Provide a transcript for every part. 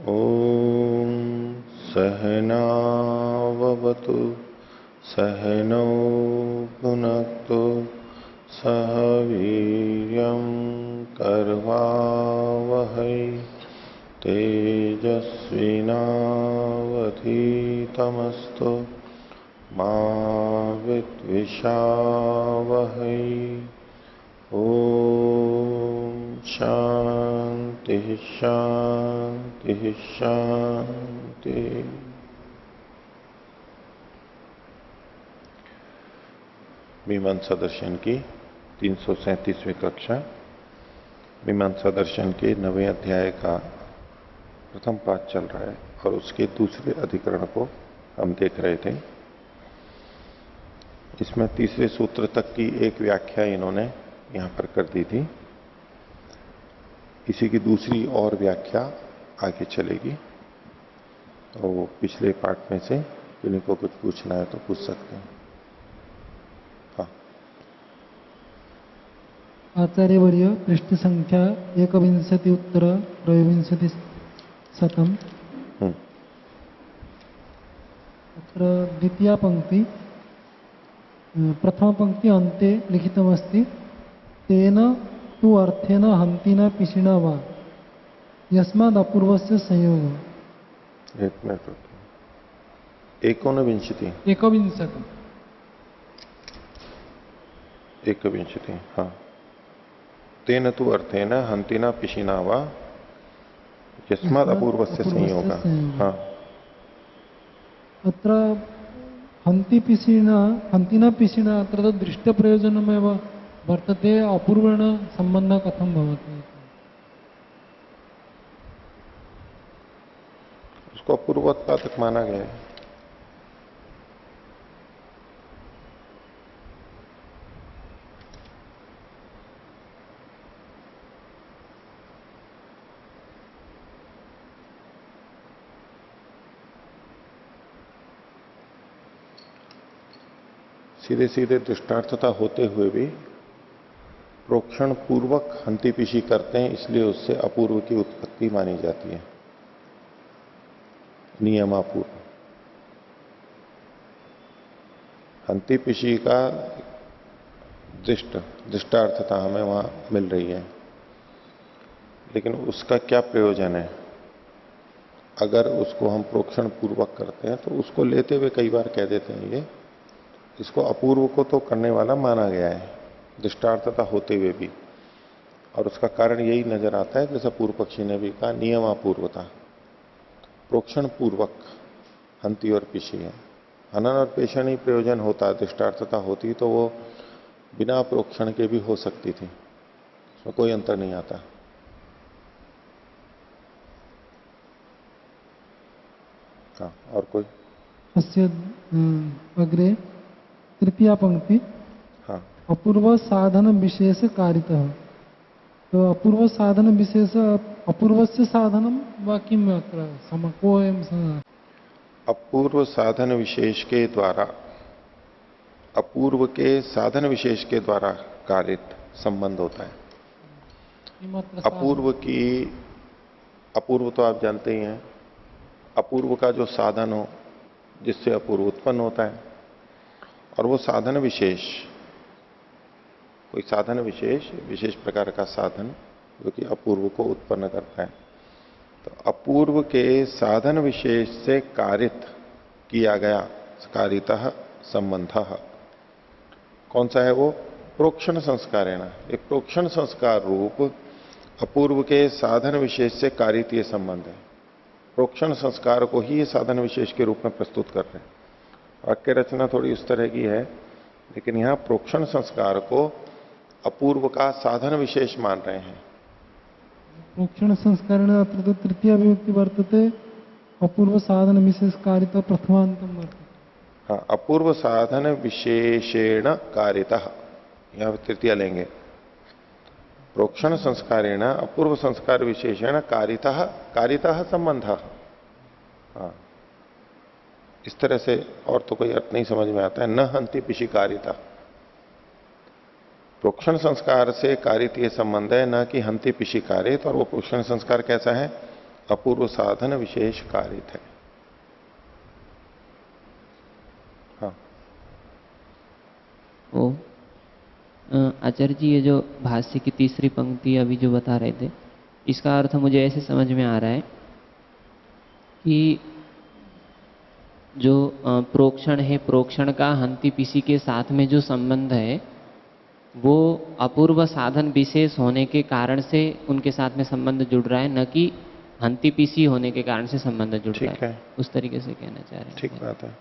ॐ सहनाववतु सहनौ भुनक्तु सह वीर्यं कर्वावहै तेजस्विनावधीतमस्तु मा विद्विषावहै। ॐ शांति शांति शांति। मीमांसा दर्शन की 337वीं कक्षा मीमांसा दर्शन के 9वें अध्याय का प्रथम पाठ चल रहा है और उसके दूसरे अधिकरण को हम देख रहे थे। इसमें तीसरे सूत्र तक की एक व्याख्या इन्होंने यहां पर कर दी थी। इसी की दूसरी और व्याख्या आगे चलेगी। तो पिछले पाठ में से किन्हीं को कुछ पूछना है तो पूछ सकते हैं। हाँ, आचार्यवर्य पृष्ठ संख्या 21 अत्र द्वितीया पंक्ति प्रथम पंक्ति अन्ते लिखितमस्ति तेन तु अर्थेन हन्तिना पिशिना वा यस्माद् अपूर्वस्य संयोग। एक मिनट एकोनविंशति एकविंशति। हाँ, तेन तु अर्थेन हन्तिना पिशिना वा यस्माद् अपूर्वस्य संयोग। हाँ, अत्र हन्तिना पिशिना अत्र दृष्ट प्रयोजनमेव वर्तते। अपूर्वेण संबंध कथं भवति? उसको अपूर्वोत्पादक माना गया है। सीधे सीधे दृष्टार्थता होते हुए भी प्रोक्षण पूर्वक हंतिपिशी करते हैं, इसलिए उससे अपूर्व की उत्पत्ति मानी जाती है। नियमापूर्व हंतिपिशी का दृष्टार्थता हमें वहां मिल रही है, लेकिन उसका क्या प्रयोजन है? अगर उसको हम प्रोक्षण पूर्वक करते हैं तो उसको लेते हुए कई बार कह देते हैं ये इसको अपूर्व को तो करने वाला माना गया है दृष्टार्थता होते हुए भी। और उसका कारण यही नजर आता है, जैसा पूर्व पक्षी ने भी कहा, नियमापूर्वता। प्रोक्षण पूर्वक हंति और पिशी है। हनन और पेषण ही प्रयोजन होता, दृष्टार्थता होती तो वो बिना प्रोक्षण के भी हो सकती थी, उसमें कोई अंतर नहीं आता। हाँ, और कोई? अग्रे तृतीया पंक्ति। हाँ, अपूर्व साधन विशेष कारितः। तो अपूर्व साधन विशेष अपूर्व से साधनम वा किम अत्र समकोयम। अपूर्व साधन विशेष के द्वारा, अपूर्व के साधन विशेष के द्वारा कारित संबंध होता है। अपूर्व तो आप जानते ही हैं, अपूर्व का जो साधन हो जिससे अपूर्व उत्पन्न होता है, और वो साधन विशेष, कोई साधन विशेष प्रकार का साधन जो कि अपूर्व को उत्पन्न करता है। तो अपूर्व के साधन विशेष से कारित किया गया कारितः संबंधः कौन सा है? वो प्रोक्षण संस्कारेण। एक प्रोक्षण संस्कार रूप अपूर्व के साधन विशेष से कारित ये संबंध है। प्रोक्षण संस्कार को ही ये साधन विशेष के रूप में प्रस्तुत कर रहे हैं। वाक्य रचना थोड़ी उस तरह की है, लेकिन यहां प्रोक्षण संस्कार को अपूर्व का साधन विशेष मान रहे हैं। प्रोक्षण संस्कार अत्र तृतीय विभक्ति वर्तते अपूर्व साधन विशेष कारित प्रथमांतम वर्तते। हाँ, अपूर्व साधन विशेषेण कारितः, यहां तृतीय लेंगे। प्रोक्षण संस्कारेण अपूर्व संस्कार विशेषेण कारितः संबंधः। हाँ, इस तरह से और तो कोई अर्थ नहीं समझ में आता है। न हंति पिशी कारिता, प्रोक्षण संस्कार से कारित ये संबंध है, न कि हंति पिशी कारित। और वो प्रोक्षण संस्कार कैसा है? अपूर्व साधन विशेष कारित है। हाँ। ओ आचार्य जी, ये जो भाष्य की तीसरी पंक्ति अभी जो बता रहे थे, इसका अर्थ मुझे ऐसे समझ में आ रहा है कि जो प्रोक्षण है, प्रोक्षण का हंति पीसी के साथ में जो संबंध है वो अपूर्व साधन विशेष होने के कारण से उनके साथ में संबंध जुड़ रहा है, न कि हंति पीसी होने के कारण से संबंध जुड़ रहा ठीक है, उस तरीके से कहना चाह रहे हैं। ठीक बात है।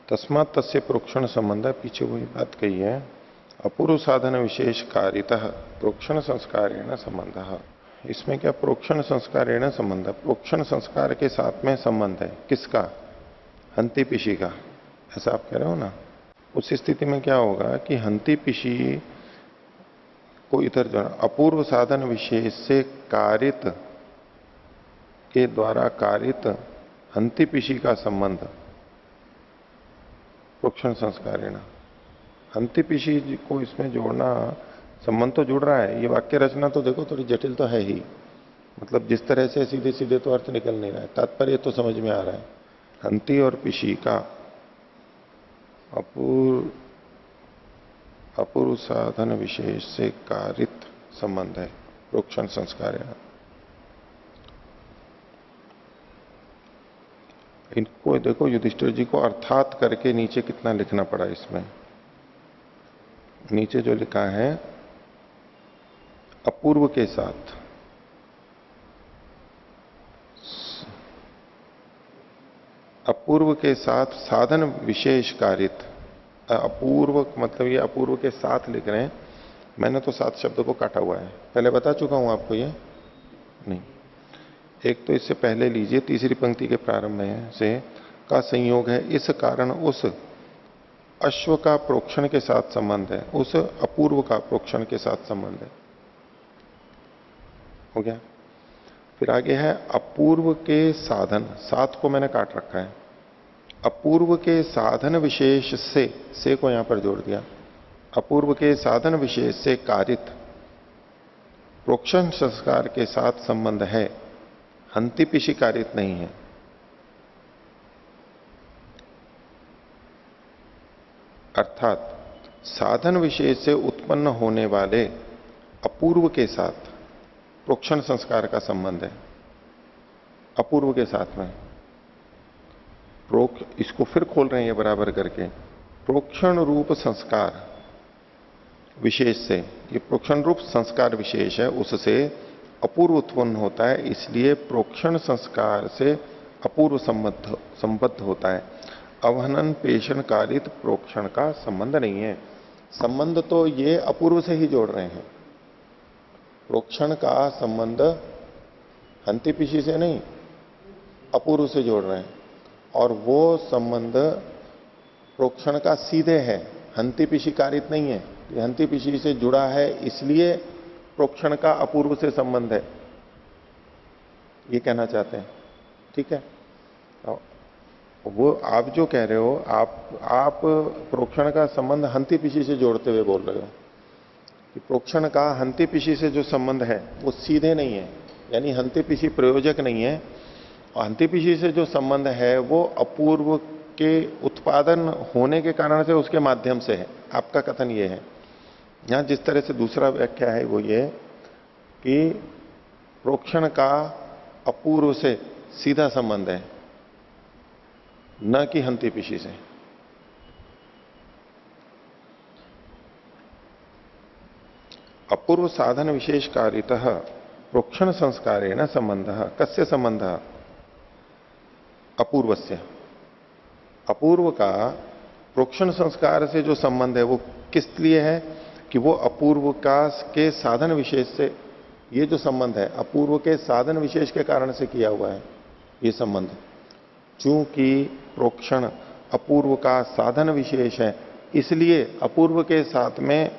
तस्मात् तस्य प्रोक्षण संबंध, पीछे वही बात कही है, अपूर्व साधन विशेष कारितः प्रोक्षण संस्कारेण संबंध। इसमें क्या प्रोक्षण संस्कारेण संबंध, प्रोक्षण संस्कार के साथ में संबंध है। किसका? हंति पिशी का, ऐसा आप कह रहे हो ना। उस स्थिति में क्या होगा कि हंति पिशी को इधर जो अपूर्व साधन विशेष से कारित के द्वारा कारित हंति पिशी का संबंध प्रोक्षण संस्कारेण, हंति पिशी को इसमें जोड़ना, संबंध तो जुड़ रहा है। ये वाक्य रचना तो देखो थोड़ी जटिल तो है ही, मतलब जिस तरह से सीधे सीधे तो अर्थ निकल नहीं रहा है, तात्पर्य तो समझ में आ रहा है। हंति और पिशी का अपूर्व साधन विशेष से कारित संबंध है प्रोक्षण संस्कारेण। इनको देखो, युधिष्ठिर जी को अर्थात करके नीचे कितना लिखना पड़ा इसमें। नीचे जो लिखा है अपूर्व के साथ, अपूर्व के साथ साधन विशेष कारित, अपूर्व मतलब ये अपूर्व के साथ लिख रहे हैं। मैंने तो 7 शब्दों को काटा हुआ है, पहले बता चुका हूं आपको ये नहीं। एक तो इससे पहले लीजिए, तीसरी पंक्ति के प्रारंभ में से का संयोग है, इस कारण उस अश्व का प्रोक्षण के साथ संबंध है, उस अपूर्व का प्रोक्षण के साथ संबंध है। हो गया। फिर आगे है अपूर्व के साधन, सात को मैंने काट रखा है। अपूर्व के साधन विशेष से को यहां पर जोड़ दिया। अपूर्व के साधन विशेष से कारित प्रोक्षण संस्कार के साथ संबंध है, हंति पिशी कारित नहीं है। अर्थात साधन विशेष से उत्पन्न होने वाले अपूर्व के साथ प्रोक्षण संस्कार का संबंध है, अपूर्व के साथ में। इसको फिर खोल रहे हैं ये बराबर करके, प्रोक्षण रूप संस्कार विशेष से, ये प्रोक्षण रूप संस्कार विशेष है, उससे अपूर्व उत्पन्न होता है, इसलिए प्रोक्षण संस्कार से अपूर्व संबद्ध होता है। अवहनन पेषण कारित प्रोक्षण का संबंध नहीं है। संबंध तो ये अपूर्व से ही जोड़ रहे हैं, प्रोक्षण का संबंध हंति पिशी से नहीं, अपूर्व से जोड़ रहे हैं। और वो संबंध प्रोक्षण का सीधे है, हंति पिशी कारित नहीं है। ये हंति पिशी से जुड़ा है, इसलिए प्रोक्षण का अपूर्व से संबंध है, ये कहना चाहते हैं। ठीक है। वो आप जो कह रहे हो, आप प्रोक्षण का संबंध हंति पिशी से जोड़ते हुए बोल रहे हो कि प्रोक्षण का हंति पिशी से जो संबंध है वो सीधे नहीं है, यानी हंति पिशी प्रयोजक नहीं है। और हंति पिशी से जो संबंध है वो अपूर्व के उत्पादन होने के कारण से उसके माध्यम से है। आपका कथन ये है। यहां जिस तरह से दूसरा व्याख्या है वो ये कि प्रोक्षण का अपूर्व से सीधा संबंध है, न कि हंति पिशी से। अपूर्व साधन विशेष कारितः प्रोक्षण संस्कारेण संबंधः, कस्य संबंधः? अपूर्वस्य। अपूर्व का प्रोक्षण संस्कार से जो संबंध है वो किस लिए है कि वो अपूर्व का के साधन विशेष से, ये जो संबंध है अपूर्व के साधन विशेष के कारण से किया हुआ है ये संबंध। चूंकि प्रोक्षण अपूर्व का साधन विशेष है, इसलिए अपूर्व के साथ में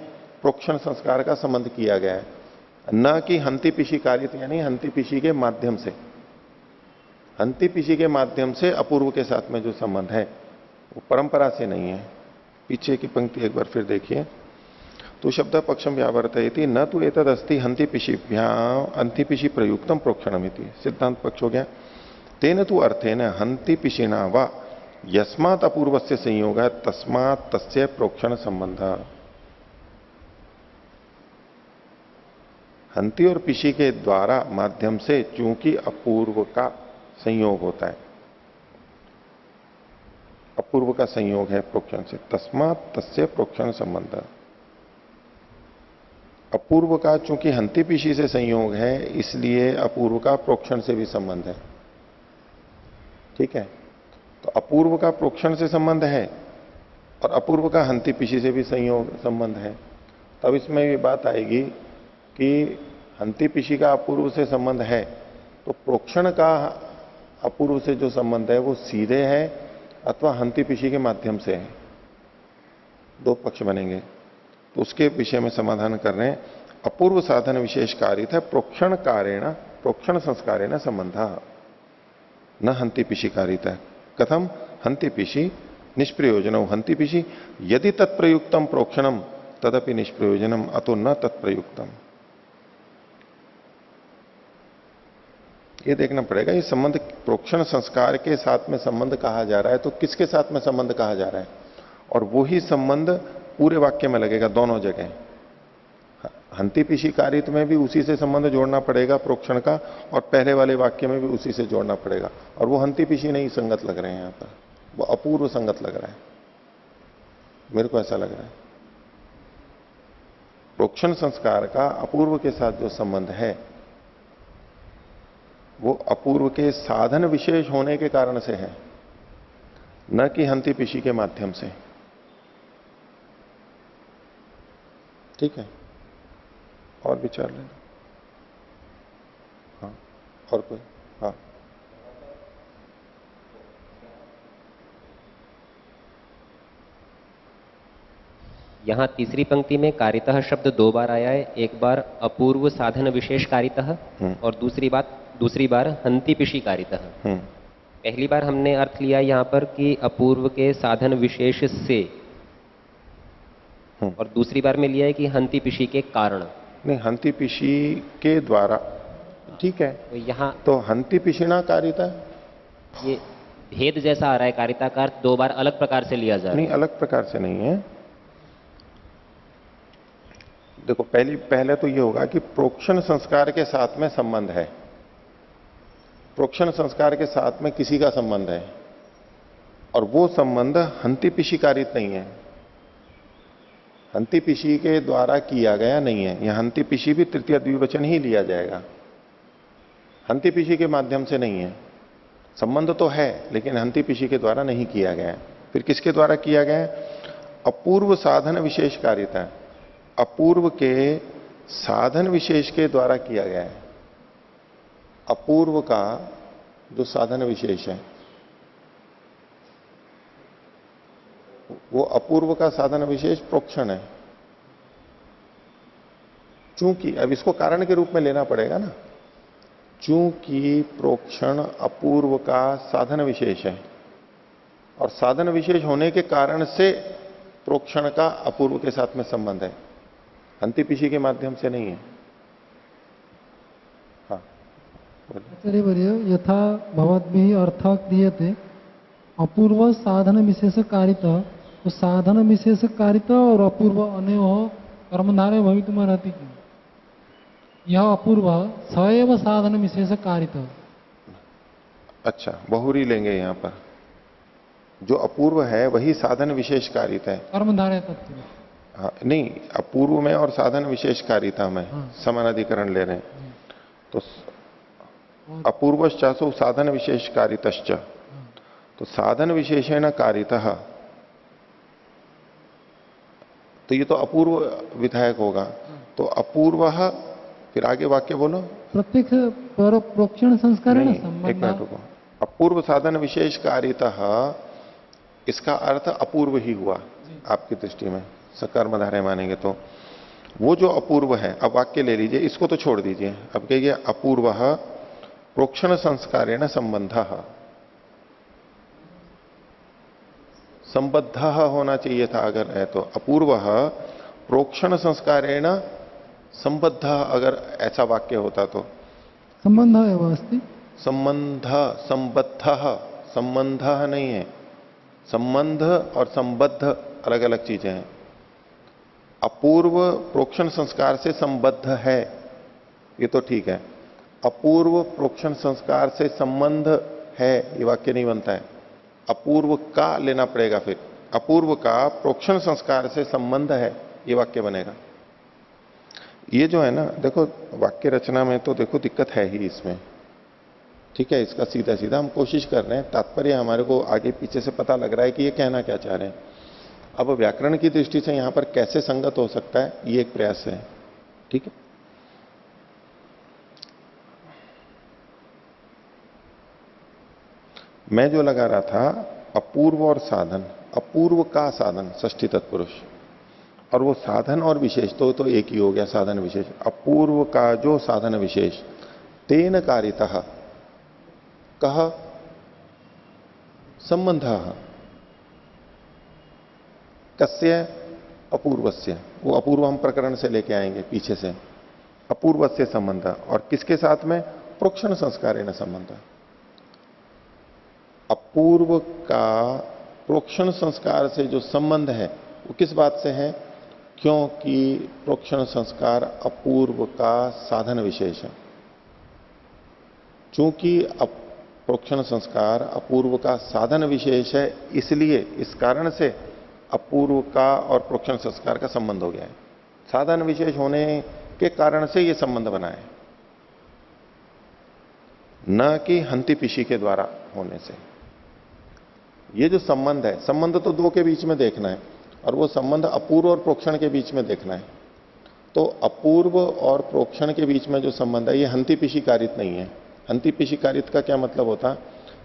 प्रोक्षण संस्कार का संबंध किया गया है, न कि हंति पिशी कारित यानी हंति पिशी के माध्यम से। हंति पिशी के माध्यम से अपूर्व के साथ में जो संबंध है वो परंपरा से नहीं है। पीछे की पंक्ति एक बार फिर देखिए। तो शब्द पक्षम व्यावर्तयति न तो एतद अस्ति हंति पिशी प्रयुक्तम प्रोक्षणमिति। सिद्धांत पक्ष हो गया। तेन तु अर्थेन हंति पिशिना वा यस्मात् अपूर्वस्य संयोग है तस्मात् तस्य प्रोक्षण संबंध। हंति और पिशी के द्वारा माध्यम से चूंकि अपूर्व का संयोग होता है, अपूर्व का संयोग है प्रोक्षण से, तस्मात् तस्य प्रोक्षण संबंध। अपूर्व का चूंकि हंति पिशी से संयोग है इसलिए अपूर्व का प्रोक्षण से भी संबंध है। ठीक है, तो अपूर्व का प्रोक्षण से संबंध है और अपूर्व का हंति पिशी से भी संयोग संबंध है। तब इसमें ये बात आएगी कि हंति पिशी का अपूर्व से संबंध है तो प्रोक्षण का अपूर्व से जो संबंध है वो सीधे है अथवा हंति पिशी के माध्यम से है। दो पक्ष बनेंगे, तो उसके विषय में समाधान कर रहे हैं। अपूर्व साधन विशेष कारित है प्रोक्षण कारेण प्रोक्षण संस्कारेण संबंध न हंति पिशी कारित है। कथम हंति पिशी निष्प्रयोजन हंति पिशी यदि तत्प्रयुक्तम प्रोक्षणम तदपि निष्प्रयोजनम अतो न तत्प्रयुक्तम। ये देखना पड़ेगा ये संबंध प्रोक्षण संस्कार के साथ में संबंध कहा जा रहा है तो किसके साथ में संबंध कहा जा रहा है, और वो ही संबंध पूरे वाक्य में लगेगा दोनों जगह। हंति पिशी कारित में भी उसी से संबंध जोड़ना पड़ेगा प्रोक्षण का, और पहले वाले वाक्य में भी उसी से जोड़ना पड़ेगा। और वो हंति पिशी नहीं संगत लग रहे हैं यहां पर, वो अपूर्व संगत लग रहा है, मेरे को ऐसा लग रहा है। प्रोक्षण संस्कार का अपूर्व के साथ जो संबंध है वो अपूर्व के साधन विशेष होने के कारण से है, न कि हंति पिशी के माध्यम से। ठीक है, और विचार लेना। हाँ, और कोई? हाँ, यहां तीसरी पंक्ति में कारितः शब्द 2 बार आया है। एक बार अपूर्व साधन विशेष कारितः और दूसरी बार हंति पिशी कारितः। पहली बार हमने अर्थ लिया यहां पर कि अपूर्व के साधन विशेष से, और दूसरी बार में लिया है कि हंति पिशी के कारण। नहीं, हंति पिशी के द्वारा। ठीक है, तो यहां तो हंति पिशिना कारिता, ये भेद जैसा आ रहा है, कारिता का अर्थ 2 बार अलग प्रकार से लिया जा रहा है। नहीं, अलग प्रकार से नहीं है। देखो, पहले तो ये होगा कि प्रोक्षण संस्कार के साथ में संबंध है, प्रोक्षण संस्कार के साथ में किसी का संबंध है, और वो संबंध हंति पिशी कारित नहीं है, हंति पिशी के द्वारा किया गया नहीं है। यह हंति पिशी भी तृतीय द्विवचन ही लिया जाएगा, हंति पिशी के माध्यम से नहीं है। संबंध तो है लेकिन हंति पिशी के द्वारा नहीं किया गया है। फिर किसके द्वारा किया गया है? अपूर्व साधन विशेष कारिता है, अपूर्व के साधन विशेष के द्वारा किया गया है। अपूर्व का जो साधन विशेष है वो अपूर्व का साधन विशेष प्रोक्षण है। चूंकि अब इसको कारण के रूप में लेना पड़ेगा ना, चूंकि प्रोक्षण अपूर्व का साधन विशेष है और साधन विशेष होने के कारण से प्रोक्षण का अपूर्व के साथ में संबंध है, हंति पिशी के माध्यम से नहीं है। हाँ, आचार्य वर्य, यथा भवद्भिः अर्थः क्रियते अपूर्व साधन विशेष कारितः, तो साधन विशेष कारितः और अपूर्व अनयोः कर्मधारय भवितुमर्हति किम्? यह अपूर्व स एव साधन विशेष कारितः। अच्छा, बहुरी लेंगे यहां पर, जो अपूर्व है वही साधन विशेष कारित है। कर्मधारय तत्व। हाँ, नहीं, अपूर्व में और साधन विशेष कारिता में समानाधिकरण ले रहे हैं। तो अपूर्वश्चासो साधन विशेष कारितश्च, तो साधन विशेषेण कारितः, तो ये तो अपूर्व विधायक होगा। तो अपूर्व, फिर आगे वाक्य बोलो। प्रत्यक्ष पर प्रोक्षण संस्कार है ना एक संबंध। मिनट रुको। अपूर्व साधन विशेष कारितः, इसका अर्थ अपूर्व ही हुआ आपकी दृष्टि में, सकर्मधारय मानेंगे तो। वो जो अपूर्व है, अब वाक्य ले लीजिए, इसको तो छोड़ दीजिए, अब कहिए अपूर्व प्रोक्षण संस्कारेण संबंध, संबद्ध होना चाहिए था अगर है तो, अपूर्व प्रोक्षण संस्कारेण संबद्ध, अगर ऐसा वाक्य होता तो। संबंध एव अस्ति। संबंध, संबद्ध, संबंध नहीं है, संबंध और संबद्ध अलग अलग चीजें हैं। अपूर्व प्रोक्षण संस्कार से संबद्ध है, ये तो ठीक है। अपूर्व प्रोक्षण संस्कार से संबंध है, ये वाक्य नहीं बनता है, अपूर्व का लेना पड़ेगा फिर। अपूर्व का प्रोक्षण संस्कार से संबंध है, ये वाक्य बनेगा। ये जो है ना, देखो वाक्य रचना में तो देखो दिक्कत है ही इसमें, ठीक है। इसका सीधा सीधा हम कोशिश कर रहे हैं, तात्पर्य हमारे को आगे पीछे से पता लग रहा है कि ये कहना क्या चाह रहे हैं। अब व्याकरण की दृष्टि से यहां पर कैसे संगत हो सकता है, ये एक प्रयास है, ठीक है। मैं जो लगा रहा था अपूर्व और साधन, अपूर्व का साधन षष्ठी तत्पुरुष, और वो साधन और विशेष तो एक ही हो गया, साधन विशेष। अपूर्व का जो साधन विशेष, तेन कारितः कह संबंध, कस्य अपूर्वस्य, वो अपूर्व हम प्रकरण से लेके आएंगे पीछे से, अपूर्वस्य संबंध, और किसके साथ में, प्रोक्षण संस्कारेण संबंध। अपूर्व का प्रोक्षण संस्कार से जो संबंध है वो किस बात से है, क्योंकि प्रोक्षण संस्कार अपूर्व का साधन विशेष है। चूंकि प्रोक्षण संस्कार अपूर्व का साधन विशेष है, इसलिए इस कारण से अपूर्व का और प्रोक्षण संस्कार का संबंध हो गया है। साधन विशेष होने के कारण से यह संबंध बना है, न कि हंति पिशी के द्वारा होने से। ये जो संबंध है, संबंध तो दो के बीच में देखना है, और वो संबंध अपूर्व और प्रोक्षण के बीच में देखना है। तो अपूर्व और प्रोक्षण के बीच में जो संबंध है, ये हंति पिशी कारित नहीं है। हंति पिशी कारित का क्या मतलब होता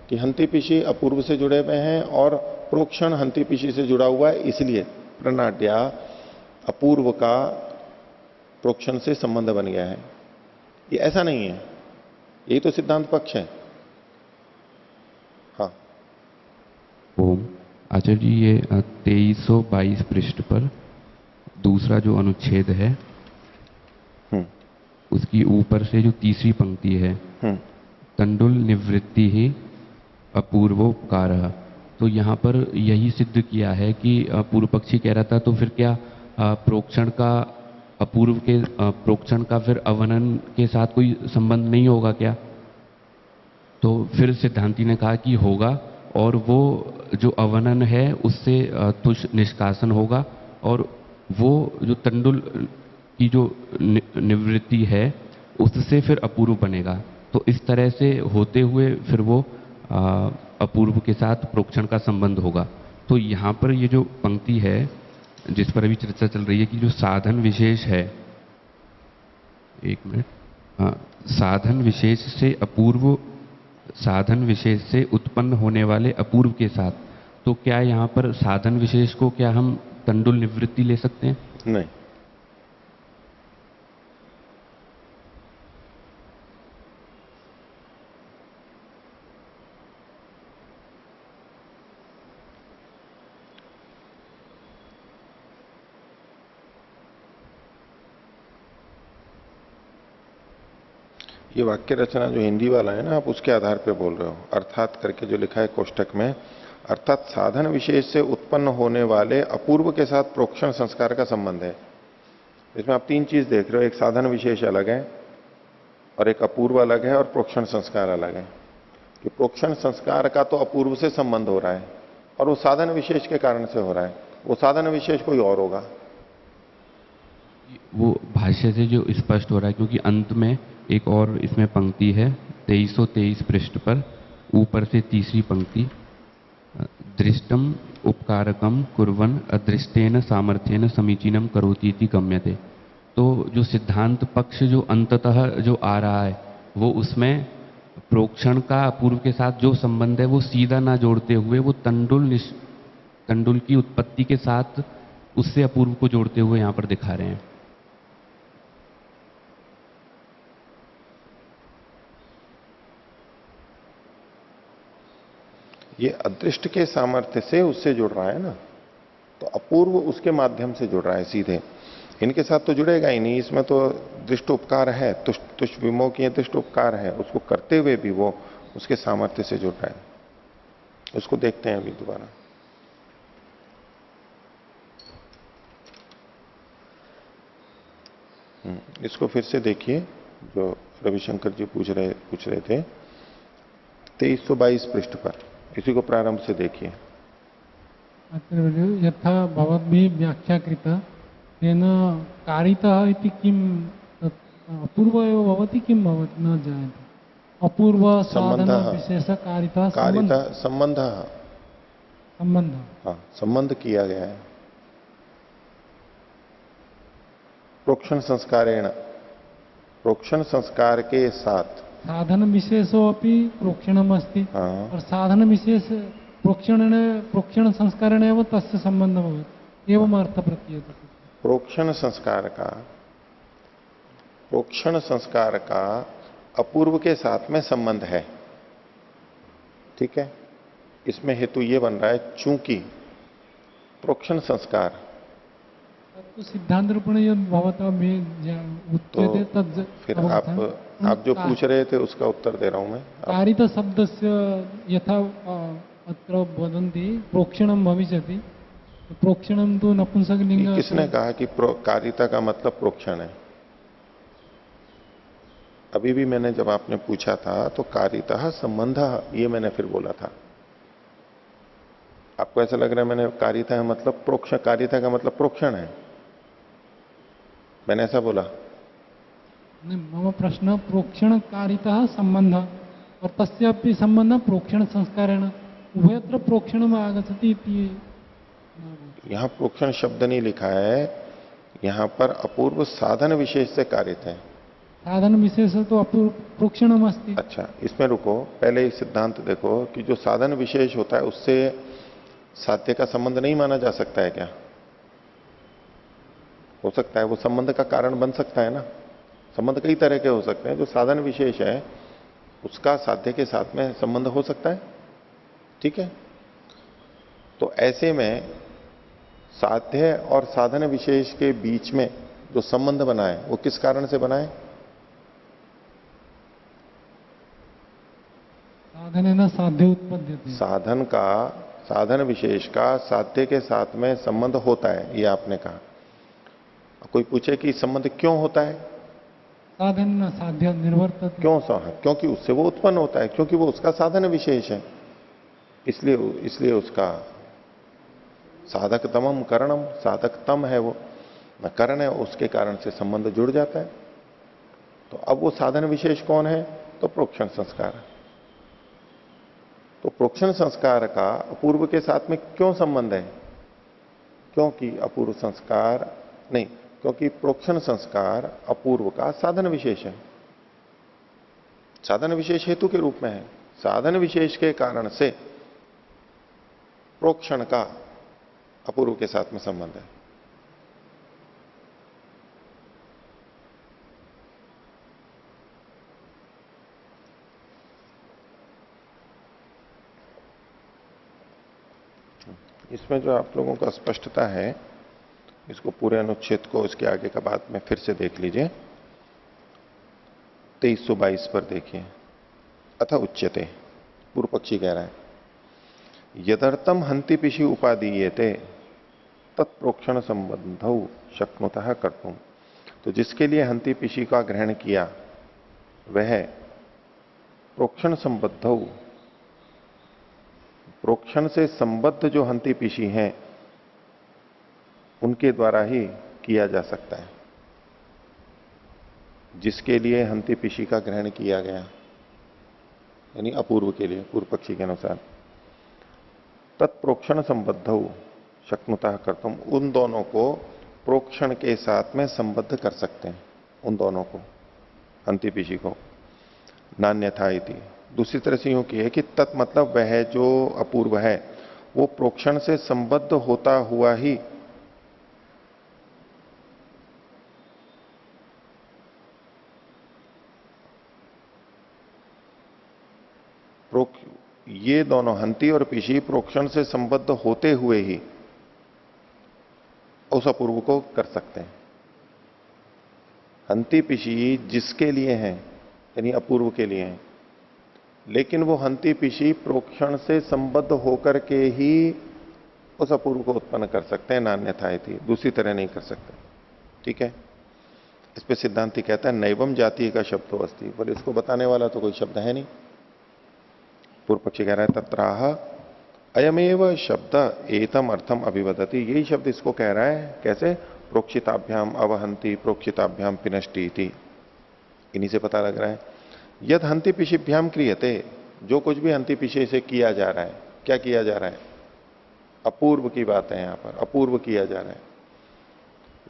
कि हंति पिशी अपूर्व से जुड़े हुए हैं और प्रोक्षण हंति पिशी से जुड़ा हुआ है, इसलिए प्रणाड्या अपूर्व का प्रोक्षण से संबंध बन गया है। ये ऐसा नहीं है, यही तो सिद्धांत पक्ष है। हाँ ओम आचार्य जी, ये 2322 पृष्ठ पर दूसरा जो अनुच्छेद है, उसकी ऊपर से जो तीसरी पंक्ति है, तंडुल निवृत्ति ही अपूर्वोपकार, तो यहाँ पर यही सिद्ध किया है कि पूर्व पक्षी कह रहा था, तो फिर क्या प्रोक्षण का अपूर्व के प्रोक्षण का फिर अवनन के साथ कोई संबंध नहीं होगा क्या? तो फिर सिद्धांति ने कहा कि होगा, और वो जो अवनन है उससे तुष निष्कासन होगा, और वो जो तंडुल की जो निवृत्ति है उससे फिर अपूर्व बनेगा। तो इस तरह से होते हुए फिर वो अपूर्व के साथ प्रोक्षण का संबंध होगा। तो यहाँ पर ये जो पंक्ति है जिस पर अभी चर्चा चल रही है कि जो साधन विशेष है, एक मिनट, साधन विशेष से अपूर्व, साधन विशेष से उत्पन्न होने वाले अपूर्व के साथ, तो क्या यहाँ पर साधन विशेष को क्या हम तंडुल निवृत्ति ले सकते हैं? नहीं, ये वाक्य रचना जो हिंदी वाला है ना, आप उसके आधार पे बोल रहे हो। अर्थात करके जो लिखा है कोष्टक में, अर्थात साधन विशेष से उत्पन्न होने वाले अपूर्व के साथ प्रोक्षण संस्कार का संबंध है। इसमें आप तीन चीज देख रहे हो, एक साधन विशेष अलग है, और एक अपूर्व अलग है, और प्रोक्षण संस्कार अलग है। कि प्रोक्षण संस्कार का तो अपूर्व से संबंध हो रहा है, और वो साधन विशेष के कारण से हो रहा है। वो साधन विशेष कोई और होगा। वो भाष्य से जो स्पष्ट हो रहा है, क्योंकि अंत में एक और इसमें पंक्ति है 2323 पृष्ठ पर, ऊपर से तीसरी पंक्ति, दृष्टम उपकारकम कुर्वन अदृष्टेन सामर्थ्येन समीचीनम करोति इति गम्यते। तो जो सिद्धांत पक्ष जो अंततः जो आ रहा है, वो उसमें प्रोक्षण का अपूर्व के साथ जो संबंध है वो सीधा ना जोड़ते हुए वो तंडुल की उत्पत्ति के साथ उससे अपूर्व को जोड़ते हुए यहाँ पर दिखा रहे हैं। ये अदृष्ट के सामर्थ्य से उससे जुड़ रहा है ना, तो अपूर्व उसके माध्यम से जुड़ रहा है सीधे। इनके साथ तो जुड़ेगा ही नहीं, इसमें तो दृष्ट उपकार है, तुष्ट विमोह की दृष्ट उपकार है, उसको करते हुए भी वो उसके सामर्थ्य से जुड़ रहा है। उसको देखते हैं अभी दोबारा। इसको फिर से देखिए, जो रविशंकर जी पूछ रहे थे 2322 पृष्ठ पर, इसी को प्रारंभ से देखिए। आचार्य यथा भवद्भिः व्याख्याकृता तेन कारितः इति किं तत् अपूर्व एव भवति किं भवति न जायते। अपूर्व साधन संबंधः। विशेष कारितः कारिता संबंध। संबंध। हाँ, संबंध किया गया है प्रोक्षण संस्कारेण, प्रोक्षण संस्कार के साथ। साधन विशेषो अपि प्रोक्षणम अस्ति हाँ। और साधन विशेष प्रोक्षण संस्कारेण एव तस्य संबंधः भवति एवं अर्थ प्रतीयते। प्रोक्षण संस्कार का अपूर्व के साथ में संबंध है, ठीक है। इसमें हेतु ये बन रहा है चूंकि प्रोक्षण संस्कार तो सिद्धांत रूपेण यद भवता में उच्यते तो तद फिर आप जो पूछ रहे थे उसका उत्तर दे रहा हूं मैं। कारित शब्दस्य यथा अत्र वदन्ति प्रोक्षणम भविष्यति, तो प्रोक्षणम तो नपुंसकलिंग। किसने कहा कि कारिता का मतलब प्रोक्षण है? अभी भी मैंने जब आपने पूछा था तो कारिता संबंध, ये मैंने फिर बोला था। आपको ऐसा लग रहा है मैंने कारिता मतलब प्रोक्षण, कारिता का मतलब प्रोक्षण है, मैंने ऐसा बोला? मम प्रश्न प्रोक्षण कारिता संबंध और तस्यापि संबंध प्रोक्षण संस्कारेण उभयत्र प्रोक्षणम आगच्छति इति। यहां प्रोक्षण शब्द नहीं लिखा है, यहां पर अपूर्व साधन विशेष से कारित है। साधन विशेष तो अपूर्व प्रोक्षणम अस्ति। अच्छा, इसमें रुको, पहले एक सिद्धांत देखो कि जो साधन विशेष होता है उससे साध्य का संबंध नहीं माना जा सकता है क्या? हो सकता है, वो संबंध का कारण बन सकता है ना। संबंध कई तरह के हो सकते हैं, जो साधन विशेष है उसका साध्य के साथ में संबंध हो सकता है, ठीक है। तो ऐसे में साध्य और साधन विशेष के बीच में जो संबंध बना है वो किस कारण से बना है? साधनेन साध्य उत्पद्यते। साधन का, साधन विशेष का साध्य के साथ में संबंध होता है, ये आपने कहा। कोई पूछे कि संबंध क्यों होता है? साधन साध्य निर्वर्तते। क्यों? क्योंकि उससे वो उत्पन्न होता है, क्योंकि वो उसका साधन विशेष है, इसलिए उसका साधक तमम करणम, साधक तम है वो, न करण है, उसके कारण से संबंध जुड़ जाता है। तो अब वो साधन विशेष कौन है? तो प्रोक्षण संस्कार। तो प्रोक्षण संस्कार का अपूर्व के साथ में क्यों संबंध है? क्योंकि अपूर्व संस्कार नहीं, क्योंकि प्रोक्षण संस्कार अपूर्व का साधन विशेष है, साधन विशेष हेतु के रूप में है। साधन विशेष के कारण से प्रोक्षण का अपूर्व के साथ में संबंध है। इसमें जो आप लोगों को स्पष्टता है, इसको पूरे अनुच्छेद को इसके आगे का बात में फिर से देख लीजिए। 2322 पर देखिए। अथ उच्यते, पूर्व पक्षी कह रहा है, यदर्थम हंति पिशी उपादीयते तत्प्रोक्षण संबंध शक्नुतः कर्तुम। तो जिसके लिए हंति पिशी का ग्रहण किया वह प्रोक्षण संबद्ध, प्रोक्षण से संबद्ध जो हंति पिशी हैं उनके द्वारा ही किया जा सकता है। जिसके लिए हंति पिशी का ग्रहण किया गया, यानी अपूर्व के लिए, पूर्व पक्षी के अनुसार, तत्प्रोक्षण संबद्ध शक्नुतः कर्तुम, उन दोनों को प्रोक्षण के साथ में संबद्ध कर सकते हैं, उन दोनों को, हंति पिशी को। नान्यथा इति, दूसरी तरह से यूं की है कि तत् मतलब वह जो अपूर्व है वो प्रोक्षण से संबद्ध होता हुआ ही ये दोनों हंती और पिशी प्रोक्षण से संबद्ध होते हुए ही उस अपूर्व को कर सकते हैं। हंती पिशी जिसके लिए हैं, यानी अपूर्व के लिए हैं, लेकिन वो हंती पिशी प्रोक्षण से संबद्ध होकर के ही उस अपूर्व को उत्पन्न कर सकते हैं, नान्यथा थी, दूसरी तरह नहीं कर सकते। ठीक है, इस पे सिद्धांति कहता है नैवम जातीय का शब्द अस्ति, बोले इसको बताने वाला तो कोई शब्द है नहीं। पूर्व पक्षी कह रहा है तत्राह अयमेव शब्द एतम अर्थम अभिवदति, यही शब्द इसको कह रहा है। कैसे? प्रोक्षिताभ्याम अवहंती प्रोक्षिताभ्याम पिनष्टि इति, इन्हीं से पता लग रहा है। यद हंति पिशिभ्याम क्रियते, जो कुछ भी हंति पिशे से किया जा रहा है, क्या किया जा रहा है? अपूर्व की बात है यहां पर, अपूर्व किया जा रहा है।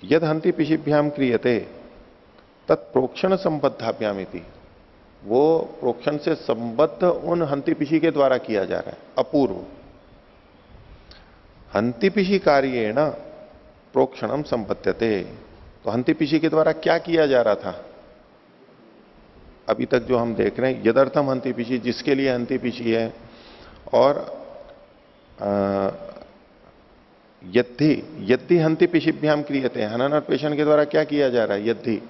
यद हंति पिशिभ्याम क्रियते तत्प्रोक्षण संबद्धाभ्याम इति, वो प्रोक्षण से संबद्ध उन हंति पिशी के द्वारा किया जा रहा है, अपूर्व। हंति पिशी कार्येण प्रोक्षणम संपद्यते, तो हंति पिशी के द्वारा क्या किया जा रहा था? अभी तक जो हम देख रहे हैं, यदर्थम हंति पिशी, जिसके लिए हंति पिशी है, और यद्धि हंति पिशिभ्याम क्रियते, हनन और पेशन के द्वारा क्या किया जा रहा है? यद्धि,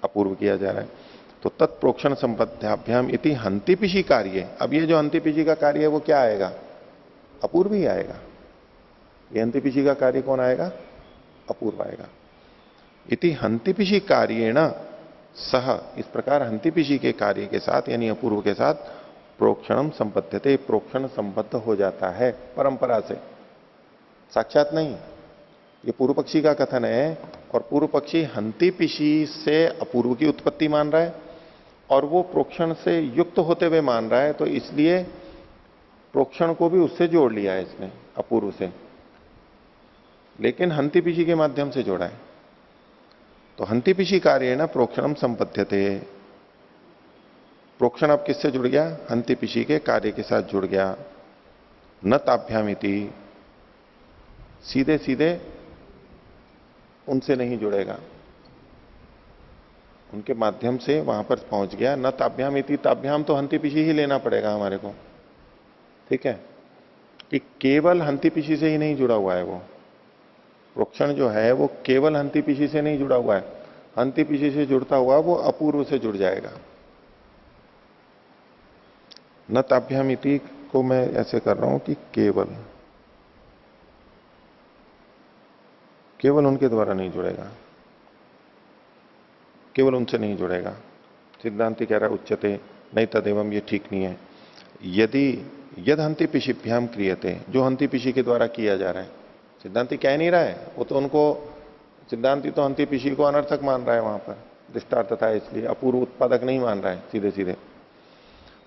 अपूर्व किया जा रहा है। तो तत्प्रोक्षण संबद्धाभ्याम इति हंति पिशी कार्य, अब ये जो हंति पिशी का कार्य है वो क्या आएगा? अपूर्व ही आएगा। ये हंति पिशी का कार्य कौन आएगा? अपूर्व आएगा। इति हंति पिशी कार्येण सह, इस प्रकार हंति पिशी के कार्य के साथ, यानी अपूर्व के साथ प्रोक्षणम संबद्धते, प्रोक्षण संबद्ध हो जाता है परंपरा से, साक्षात नहीं। ये पूर्व पक्षी का कथन है, और पूर्व पक्षी हंति पिशी से अपूर्व की उत्पत्ति मान रहा है, और वो प्रोक्षण से युक्त होते हुए मान रहा है, तो इसलिए प्रोक्षण को भी उससे जोड़ लिया है इसने, अपूर्व से, लेकिन हंति पिशी के माध्यम से जोड़ा है। तो हंति पिशी कार्य न प्रोक्षणम संबद्धते, प्रोक्षण अब किससे जुड़ गया? हंति पिशी के कार्य के साथ जुड़ गया। न ताभ्यामिति, सीधे सीधे उनसे नहीं जुड़ेगा, उनके माध्यम से वहां पर पहुंच गया। न ताभ्याम इति, ताभ्याम तो हंति पिशी ही लेना पड़ेगा हमारे को, ठीक है, कि केवल हंति पिशी से ही नहीं जुड़ा हुआ है वो प्रोक्षण जो है, वो केवल हंति पिशी से नहीं जुड़ा हुआ है। हंति पिशी से जुड़ता हुआ वो अपूर्व से जुड़ जाएगा। न ताभ्याम इति को मैं ऐसे कर रहा हूं कि केवल उनके द्वारा नहीं जुड़ेगा, केवल उनसे नहीं जुड़ेगा। सिद्धांति कह रहा है उच्चते नहीं तदेवम, ये ठीक नहीं है। यदि यद हंति पिशिभ्याम क्रियते, जो हंति पिशी के द्वारा किया जा रहा है, सिद्धांति कह नहीं रहा है, वो तो उनको, सिद्धांति तो हंति पिशी को अनर्थक मान रहा है, वहां पर दृष्टार्थ था, इसलिए अपूर्व उत्पादक नहीं मान रहा है सीधे सीधे।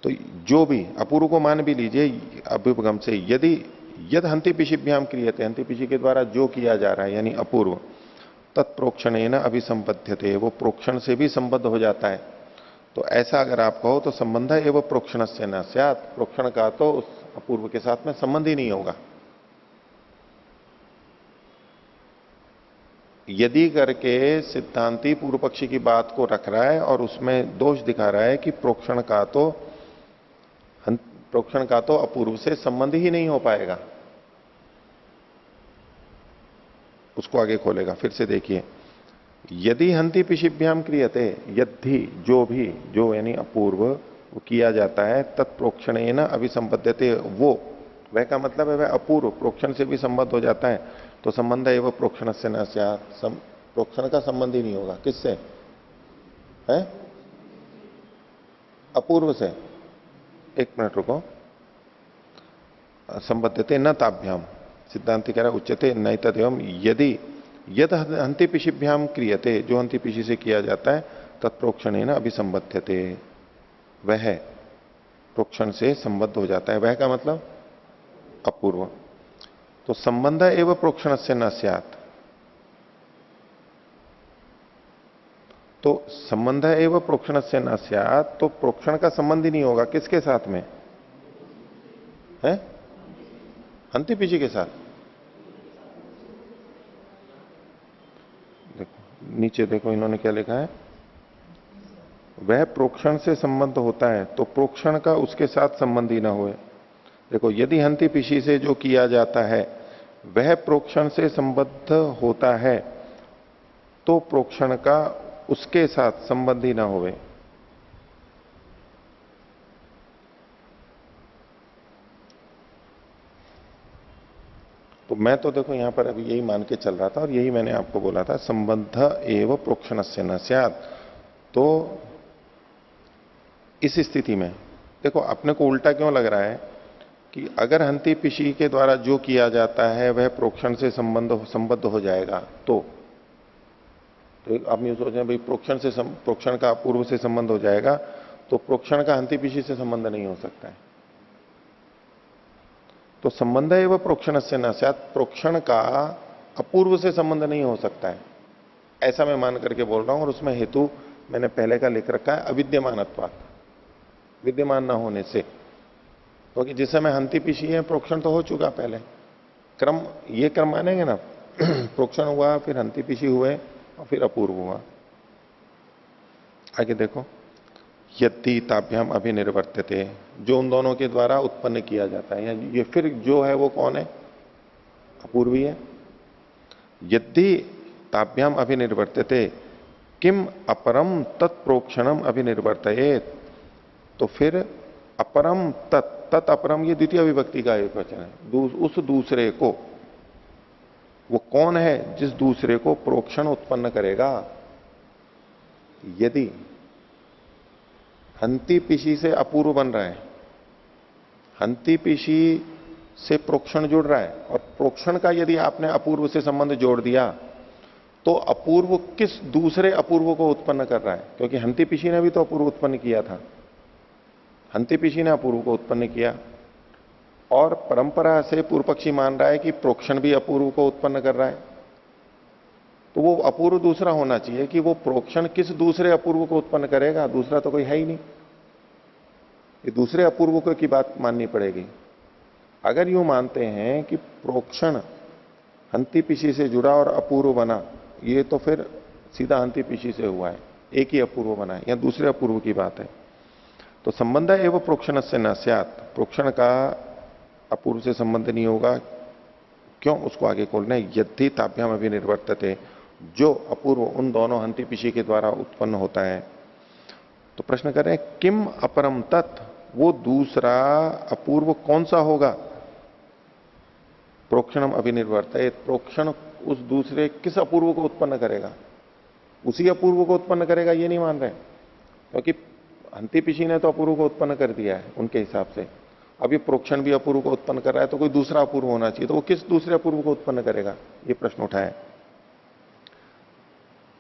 तो जो भी अपूर्व को मान भी लीजिए अभ्युपगम से, यदि यद हंति पिशिभ्याम क्रियते, हंति पिशी के द्वारा जो किया जा रहा है यानी अपूर्व, तत्प्रोक्षणेन अभिसंबध्यते, वो प्रोक्षण से भी संबद्ध हो जाता है। तो ऐसा अगर आप कहो तो संबंध एवं प्रोक्षण से न स्यात्, प्रोक्षण का तो उस अपूर्व के साथ में संबंध ही नहीं होगा। यदि करके सिद्धांति पूर्व पक्षी की बात को रख रहा है और उसमें दोष दिखा रहा है कि प्रोक्षण का तो अपूर्व से संबंध ही नहीं हो पाएगा, उसको आगे खोलेगा। फिर से देखिए, यदि हंति पिशिभ्याम क्रियते, यदि जो यानी अपूर्व वो किया जाता है, तत्प्रोक्षणेन अभिसंबद्धते, वो वह का मतलब है वह अपूर्व प्रोक्षण से भी संबद्ध हो जाता है। तो संबंध एवं प्रोक्षण से न स्यात्, प्रोक्षण का संबंध ही नहीं होगा। किससे है? अपूर्व से। एक मिनट रुको, संबद्धते न ताभ्याम, सिद्धांति कह रहा उच्चते नहीं तदेवम, यदि यद हंति पिशिभ्याम क्रियते, जो हंति पिशी से किया जाता है, तत्प्रोक्षणेन अभिसंबद्धते, वह प्रोक्षण से संबद्ध हो जाता है। वह का मतलब अपूर्व। तो संबंध एवं प्रोक्षण से न स्यात्, तो संबंध एवं प्रोक्षण से न स्यात्, तो प्रोक्षण का संबंध ही नहीं होगा। किसके साथ में है? हंति पिशी के साथ। देखो नीचे देखो इन्होंने क्या लिखा है, वह प्रोक्षण से संबंध होता है, तो प्रोक्षण का उसके साथ संबंध ही ना हुए, देखो, यदि हंति पिशी से जो किया जाता है वह प्रोक्षण से संबद्ध होता है तो प्रोक्षण का उसके साथ संबंध ही ना होवे। तो मैं तो देखो यहां पर अभी यही मान के चल रहा था और यही मैंने आपको बोला था, संबंध एवं प्रोक्षणस्य न स्यात्। तो इस स्थिति में देखो अपने को उल्टा क्यों लग रहा है कि अगर हंति पिशी के द्वारा जो किया जाता है वह प्रोक्षण से संबद्ध हो जाएगा तो आप ये सोच रहे हैं भाई प्रोक्षण का अपूर्व से संबंध हो जाएगा, तो प्रोक्षण का हंति पिशी से संबंध नहीं हो सकता है। तो संबंध एवं प्रोक्षण से न स्यात्, प्रोक्षण का अपूर्व से संबंध नहीं हो सकता है, ऐसा मैं मान करके बोल रहा हूं। और उसमें हेतु मैंने पहले का लिख रखा है अविद्यमानत्वात्, विद्यमान ना होने से। क्योंकि जिस समय हंति पिशी है प्रोक्षण तो हो चुका पहले, क्रम ये क्रम मानेंगे ना प्रोक्षण हुआ, फिर हंति पिशी हुए और फिर अपूर्व हुआ। आगे देखो, यदि ताभ्याम अभिनिर्वर्त्यते, जो उन दोनों के द्वारा उत्पन्न किया जाता है, ये फिर जो है वो कौन है, अपूर्वी है। यदि ताभ्याम अभिनिर्वर्त्यते किम अपरम तत्प्रोक्षणम अभिनिर्वर्तयेत, तो फिर अपरम तत् अपरम ये द्वितीय विभक्ति का एक वचन है। उस दूसरे को, वो कौन है जिस दूसरे को प्रोक्षण उत्पन्न करेगा। यदि हंति पिशी से अपूर्व बन रहा है, हंति पिशी से प्रोक्षण जुड़ रहा है, और प्रोक्षण का यदि आपने अपूर्व से संबंध जोड़ दिया तो अपूर्व किस दूसरे अपूर्व को उत्पन्न कर रहा है, क्योंकि हंति पिशी ने भी तो अपूर्व उत्पन्न किया था, हंति पिशी ने अपूर्व को उत्पन्न किया। और परंपरा से पूर्व पक्षी मान रहा है कि प्रोक्षण भी अपूर्व को उत्पन्न कर रहा है, तो वो अपूर्व दूसरा होना चाहिए कि वो प्रोक्षण किस दूसरे अपूर्व को उत्पन्न करेगा, दूसरा तो कोई है ही नहीं, ये दूसरे अपूर्व को की बात माननी पड़ेगी। अगर यूं मानते हैं कि प्रोक्षण हंति पिशी से जुड़ा और अपूर्व बना, ये तो फिर सीधा हंति पिशी से हुआ है, एक ही अपूर्व बना है, या दूसरे अपूर्व की बात है। तो संबंध एवं प्रोक्षण से न स्यात्, प्रोक्षण का अपूर्व से संबंध नहीं होगा। क्यों, उसको आगे खोलना है। यदि ताभ्याम अभिनिर्वर्त्यते, जो अपूर्व उन दोनों हंति पिशी के द्वारा उत्पन्न होता है। तो प्रश्न कर रहे हैं किम अपरम तत्, वो दूसरा अपूर्व कौन सा होगा। प्रोक्षणम अभिनिर्वर्तयेत, प्रोक्षण उस दूसरे किस अपूर्व को उत्पन्न करेगा, उसी अपूर्व को उत्पन्न करेगा, ये नहीं मान रहे, क्योंकि हंति पिशी ने तो अपूर्व को उत्पन्न कर दिया है उनके हिसाब से। अब ये प्रोक्षण भी अपूर्व को उत्पन्न कर रहा है, तो कोई दूसरा अपूर्व होना चाहिए, तो वो किस दूसरे अपूर्व को उत्पन्न करेगा, ये प्रश्न उठाया।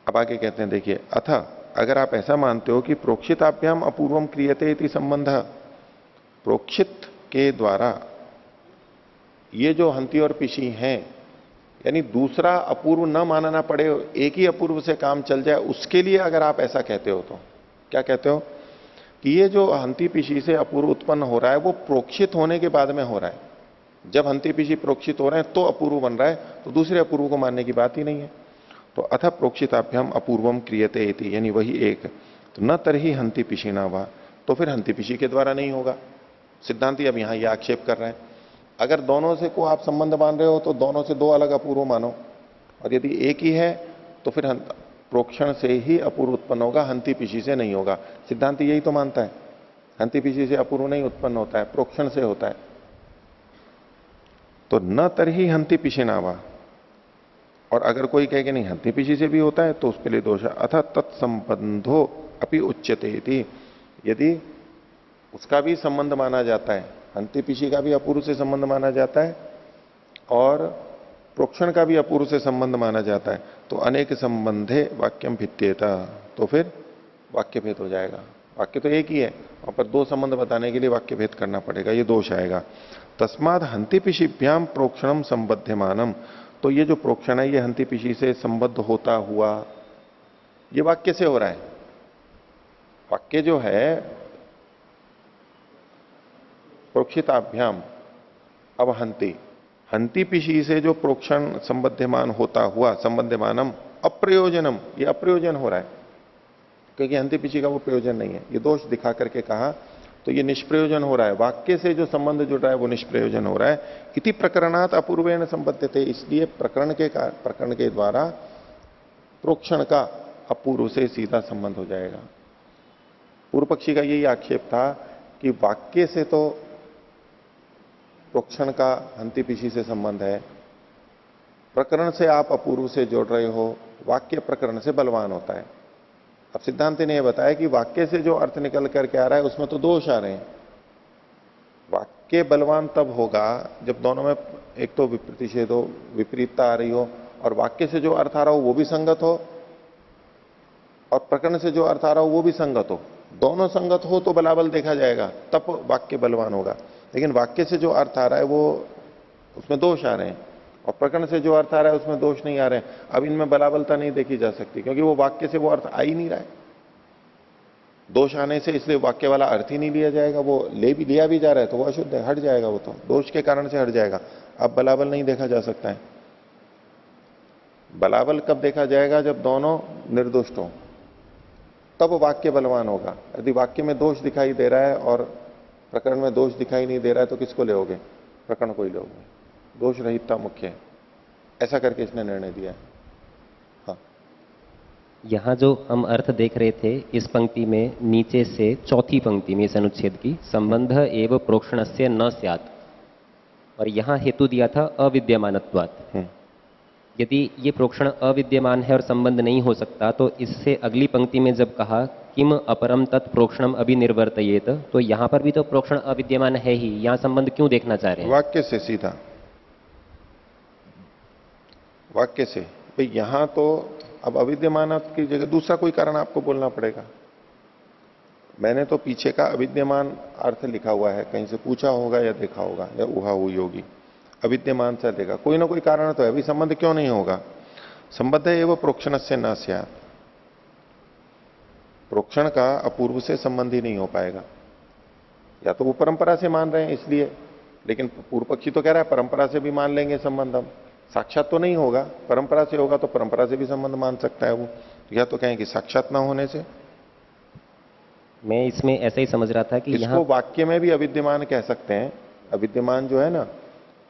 अब आगे कहते हैं, देखिए, अथ अगर आप ऐसा मानते हो कि प्रोक्षिताभ्याम अपूर्वम क्रियते इति संबंध, प्रोक्षित के द्वारा ये जो हंति और पिशी हैं, यानी दूसरा अपूर्व न मानना पड़े, एक ही अपूर्व से काम चल जाए, उसके लिए अगर आप ऐसा कहते हो तो क्या कहते हो कि ये जो हंति पिशी से अपूर्व उत्पन्न हो रहा है वो प्रोक्षित होने के बाद में हो रहा है। जब हंति पिशी प्रोक्षित हो रहे हैं तो अपूर्व बन रहा है, तो दूसरे अपूर्व को मानने की बात ही नहीं है। तो अथ प्रोक्षिताभ्याम अपूर्वम क्रियते इति, यानी वही एक, तो न तरही हंति पिशी ना हुआ, तो फिर हंति पिशी के द्वारा नहीं होगा। सिद्धांति अब यहां यह आक्षेप कर रहे हैं, अगर दोनों से को आप संबंध मान रहे हो तो दोनों से दो अलग अपूर्व मानो, और यदि एक ही है तो फिर प्रोक्षण से ही अपूर्व उत्पन्न होगा, हंति पिशी से नहीं होगा। सिद्धांत यही तो मानता है, हंति पिशी से अपूर्व नहीं उत्पन्न होता है, प्रोक्षण से होता है। तो न तरही हंति पिशी नावा, और अगर कोई कहे कि नहीं हंति पिशी से भी होता है तो उसके लिए दोष है। अथ तत्संबंधो अपि उच्यते इति, यदि उसका भी संबंध माना जाता है, हंति पिशी का भी अपूर्व से संबंध माना जाता है और प्रोक्षण का भी अपूर्व से संबंध माना जाता है, तो अनेक संबंधे वाक्यम भित्त्येता, तो फिर वाक्य भेद हो जाएगा। वाक्य तो एक ही है, और पर दो संबंध बताने के लिए वाक्य भेद करना पड़ेगा, ये दोष आएगा। तस्माद हंति पिशीभ्याम प्रोक्षणम संबध्यमानम, तो ये जो प्रोक्षण है ये हंति पिशी से संबद्ध होता हुआ, ये वाक्य से हो रहा है। वाक्य जो है प्रोक्षिताभ्याम अब हंति पिशी से जो प्रोक्षण संबध्यमान होता हुआ, संबध्यमानम अप्रयोजनम, ये अप्रयोजन हो रहा है, क्योंकि हंति पिशी का वो प्रयोजन नहीं है, ये दोष दिखा करके कहा। तो ये निष्प्रयोजन हो रहा है, वाक्य से जो संबंध जुड़ रहा है वो निष्प्रयोजन हो रहा है। इति प्रकरणात अपूर्वेण संबद्धते, इसलिए प्रकरण के द्वारा प्रोक्षण का अपूर्व से सीधा संबंध हो जाएगा। पूर्व पक्षी का यही आक्षेप था कि वाक्य से तो प्रोक्षण का हंति पिशी से संबंध है, प्रकरण से आप अपूर्व से जोड़ रहे हो, वाक्य प्रकरण से बलवान होता है। अब सिद्धांत ने यह बताया कि वाक्य से जो अर्थ निकल करके आ रहा है उसमें तो दोष आ रहे हैं। वाक्य बलवान तब होगा जब दोनों में एक तो विप्रतिषेध हो, विपरीतता आ रही हो, और वाक्य से जो अर्थ आ रहा हो वो भी संगत हो, और प्रकरण से जो अर्थ आ रहा हो वो भी संगत हो। दोनों संगत हो तो बलाबल देखा जाएगा, तब वाक्य बलवान होगा। लेकिन वाक्य से जो अर्थ आ रहा है वो उसमें दोष आ रहे हैं, और प्रकरण से जो अर्थ आ रहा है उसमें दोष नहीं आ रहे हैं। अब इनमें बलाबलता नहीं देखी जा सकती, क्योंकि वो वाक्य से वो अर्थ आ ही नहीं रहा है। दोष आने से इसलिए वाक्य वाला अर्थ ही नहीं लिया जाएगा, वो लिया भी जा रहा है तो वो अशुद्ध है, हट जाएगा, वो तो दोष के कारण से हट जाएगा। अब बलाबल नहीं देखा जा सकता है। बलाबल कब देखा जाएगा? जब दोनों निर्दोष हो, तब वाक्य बलवान होगा। यदि वाक्य में दोष दिखाई दे रहा है और प्रकरण में दोष दिखाई नहीं दे रहा है तो किसको लोगे? प्रकरण को ही लोगे। दोष रहितता मुख्य है, ऐसा करके इसने निर्णय दिया है। हाँ, यहाँ जो हम अर्थ देख रहे थे इस पंक्ति में, नीचे से चौथी पंक्ति में इस अनुच्छेद की, संबंध एवं प्रोक्षणस्य न स्यात्, और यहाँ हेतु दिया था अविद्यमानत्वात्। यदि ये प्रोक्षण अविद्यमान है और संबंध नहीं हो सकता, तो इससे अगली पंक्ति में जब कहा किम अपरम तत् प्रोक्षणम अभिनिर्वर्तयेत, तो यहाँ पर भी तो प्रोक्षण अविद्यमान है ही, यहाँ संबंध क्यों देखना चाह रहे हैं? वाक्य से सीधा, वाक्य से। भाई यहां तो अब अविद्यमान की जगह दूसरा कोई कारण आपको बोलना पड़ेगा। मैंने तो पीछे का अविद्यमान अर्थ लिखा हुआ है, कहीं से पूछा होगा या देखा होगा या उहा हुई होगी। अविद्यमान से देखा, कोई ना कोई कारण तो है। अभी संबंध क्यों नहीं होगा? संबद्ध है वो प्रोक्षण से न स्यात्, प्रोक्षण का अपूर्व से संबंध ही नहीं हो पाएगा। या तो वो परंपरा से मान रहे हैं इसलिए, लेकिन पूर्व पक्षी तो कह रहा है परंपरा से भी मान लेंगे संबंध हम। साक्षात तो नहीं होगा, परंपरा से होगा तो परंपरा से भी संबंध मान सकता है वो। या तो कहें कि साक्षात ना होने से। मैं इसमें ऐसा ही समझ रहा था कि इसको वाक्य में भी अविद्यमान कह सकते हैं। अविद्यमान जो है ना,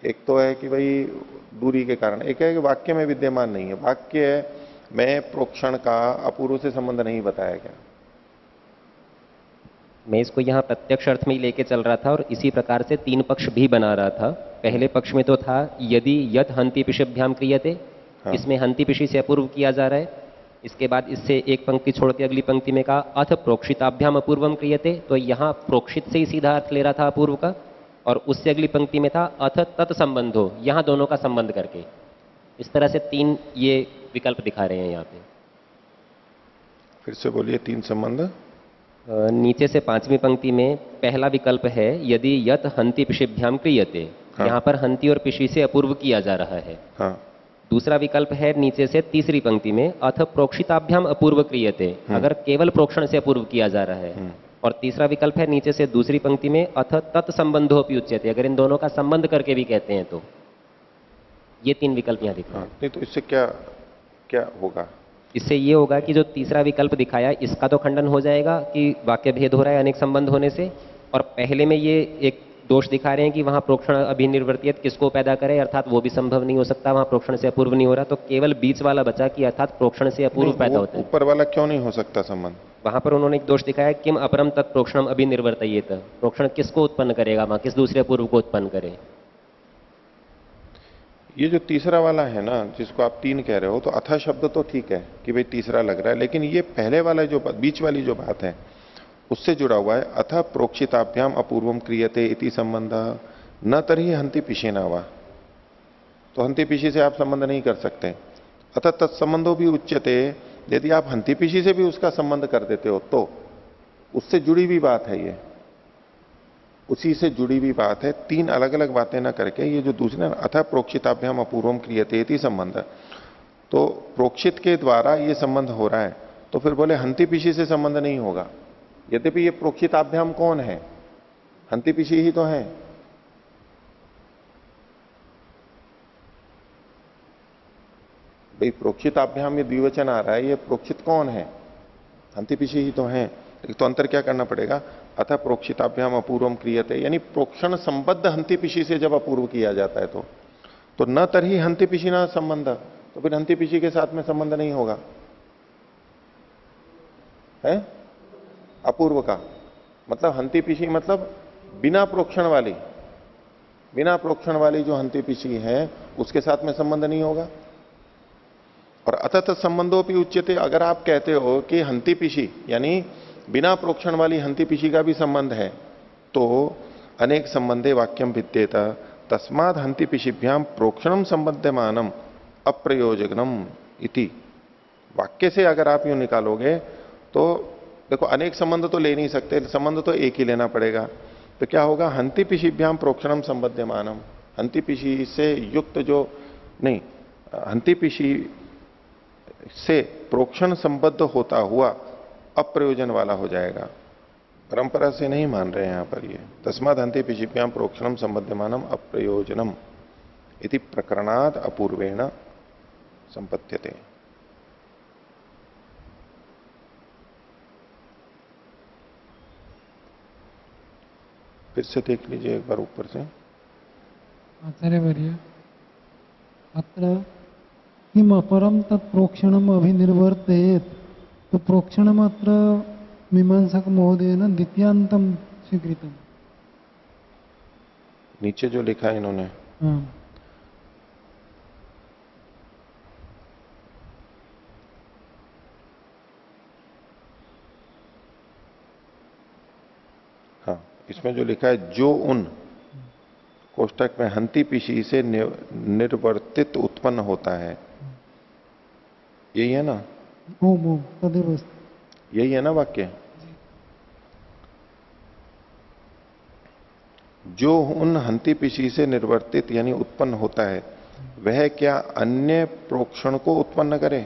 एक तो है कि भाई दूरी के कारण, एक है कि वाक्य में विद्यमान नहीं है। वाक्य में प्रोक्षण का अपूर्व से संबंध नहीं बताया गया। मैं इसको यहाँ प्रत्यक्ष अर्थ में ही लेके चल रहा था, और इसी प्रकार से तीन पक्ष भी बना रहा था। पहले पक्ष में तो था यदि यत हंति पिशभ्याम क्रियते, हाँ। इसमें हंति पिशी से अपूर्व किया जा रहा है। इसके बाद इससे एक पंक्ति छोड़ के अगली पंक्ति में कहा अथ प्रोक्षिताभ्याम अपूर्वम क्रियते, तो यहाँ प्रोक्षित से ही सीधा अर्थ ले रहा था अपूर्व का, और उससे अगली पंक्ति में था अथ तत्संबंधो, यहाँ दोनों का संबंध करके। इस तरह से तीन ये विकल्प दिखा रहे हैं यहाँ पे। फिर से बोलिए, तीन संबंध। नीचे से पांचवी पंक्ति में पहला विकल्प है यदि यत हंति पिशिभ्याम क्रियते, हाँ। यहाँ पर हंति और पिशी से अपूर्व किया जा रहा है। हाँ। दूसरा विकल्प है नीचे से तीसरी पंक्ति में अथ प्रोक्षिताभ्याम अपूर्व क्रियते, अगर केवल प्रोक्षण से अपूर्व किया जा रहा है। और तीसरा विकल्प है नीचे से दूसरी पंक्ति में अथ तत्संबंधोपि उच्यते, अगर इन दोनों का संबंध करके भी कहते हैं तो। ये तीन विकल्प यहाँ दिख रहे हैं। नहीं तो इससे क्या क्या होगा? इससे ये होगा कि जो तीसरा विकल्प दिखाया इसका तो खंडन हो जाएगा कि वाक्य भेद हो रहा है अनेक संबंध होने से, और पहले में ये एक दोष दिखा रहे हैं कि वहां प्रोक्षण अभिनिर्वर्तियत किसको पैदा करे, अर्थात वो भी संभव नहीं हो सकता, वहां प्रोक्षण से अपूर्व नहीं हो रहा। तो केवल बीच वाला बचा कि अर्थात प्रोक्षण से अपूर्व पैदा होता है। ऊपर वाला क्यों नहीं हो सकता संबंध? वहां पर उन्होंने एक दोष दिखाया किम अपरम तत् प्रोक्षणम अभिनिर्वर्तयेत, प्रोक्षण किसको उत्पन्न करेगा वहां, किस दूसरे अपूर्व को उत्पन्न करे। ये जो तीसरा वाला है ना, जिसको आप तीन कह रहे हो, तो अथा शब्द तो ठीक है कि भाई तीसरा लग रहा है, लेकिन ये पहले वाला जो बीच वाली जो बात है उससे जुड़ा हुआ है। अथ प्रोक्षिताभ्याम अपूर्वम क्रियते इति संबंध न तर्हि हंति पिशेना वा, तो हंति पिशी से आप संबंध नहीं कर सकते। अतः तत्संबंधो भी उच्यते, यदि आप हंति पिशी से भी उसका संबंध कर देते हो तो उससे जुड़ी हुई बात है, ये उसी से जुड़ी हुई बात है। तीन अलग अलग बातें ना करके ये जो दूसरे अथ प्रोक्षिताभ्याम अपूर्वम क्रियते इति संबंध, तो प्रोक्षित के द्वारा ये संबंध हो रहा है, तो फिर बोले हंति पिशी से संबंध नहीं होगा। यद्यपि ये प्रोक्षिताभ्याम कौन है? हंति पिशी ही तो है। भाई प्रोक्षिताभ्याम ये द्विवचन आ रहा है, ये प्रोक्षित कौन है? हंति पिशी ही तो है। तो अंतर क्या करना पड़ेगा? अतः प्रोक्षिताभ्याम अपूर्वम क्रियते, यानी प्रोक्षण संबद्ध हंति पिशी से जब अपूर्व किया जाता है तो न तरही हंति पिशी ना संबंध, तो फिर हंति पिशी के साथ में संबंध नहीं होगा, है अपूर्व का मतलब हंति पिशी मतलब बिना प्रोक्षण वाली जो हंति पिशी है उसके साथ में संबंध नहीं होगा। और अतत संबंधों भी उच्यते, अगर आप कहते हो कि हंति पिशी यानी बिना प्रोक्षण वाली हंति पिशी का भी संबंध है, तो अनेक संबंधे वाक्यम विद्येत तस्माद हंति पिशीभ्याम प्रोक्षणम संबद्धमानम अप्रयोजकनम इति। वाक्य से अगर आप यूं निकालोगे तो देखो अनेक संबंध तो ले नहीं सकते, संबंध तो एक ही लेना पड़ेगा। तो क्या होगा, हंति पिशीभ्याम प्रोक्षणम संबद्धमानम, हंति पिशी से युक्त जो नहीं, हंति पिशी से प्रोक्षण संबद्ध होता हुआ अप्रयोजन वाला हो जाएगा। परंपरा से नहीं मान रहे हैं यहां पर ये। तस्माद हंति पिशीभ्याम प्रोक्षणम संबद्धमानम अप्रयोजनम इति प्रकरणाद अपूर्वेण संपद्यते। फिर से देख लीजिए एक बार ऊपर से। आचार्यवर्य अत्र किम अपरम तत्प्रोक्षणम अभिनिर्वर्तयेत, तो प्रोक्षणम अत्र मीमांसक महोदयेन द्वितीयांतम स्वीकृतम। नीचे जो लिखा है इन्होंने, हाँ। हाँ इसमें जो लिखा है जो उन कोष्टक में हंति पिशी से निर्वर्तित उत्पन्न होता है, यही है ना? ओम ओम तदेव अस्ति। यही है ना वाक्य? जो उन हंति पिशी से निर्वर्तित यानी उत्पन्न होता है वह क्या अन्य प्रोक्षण को उत्पन्न करे?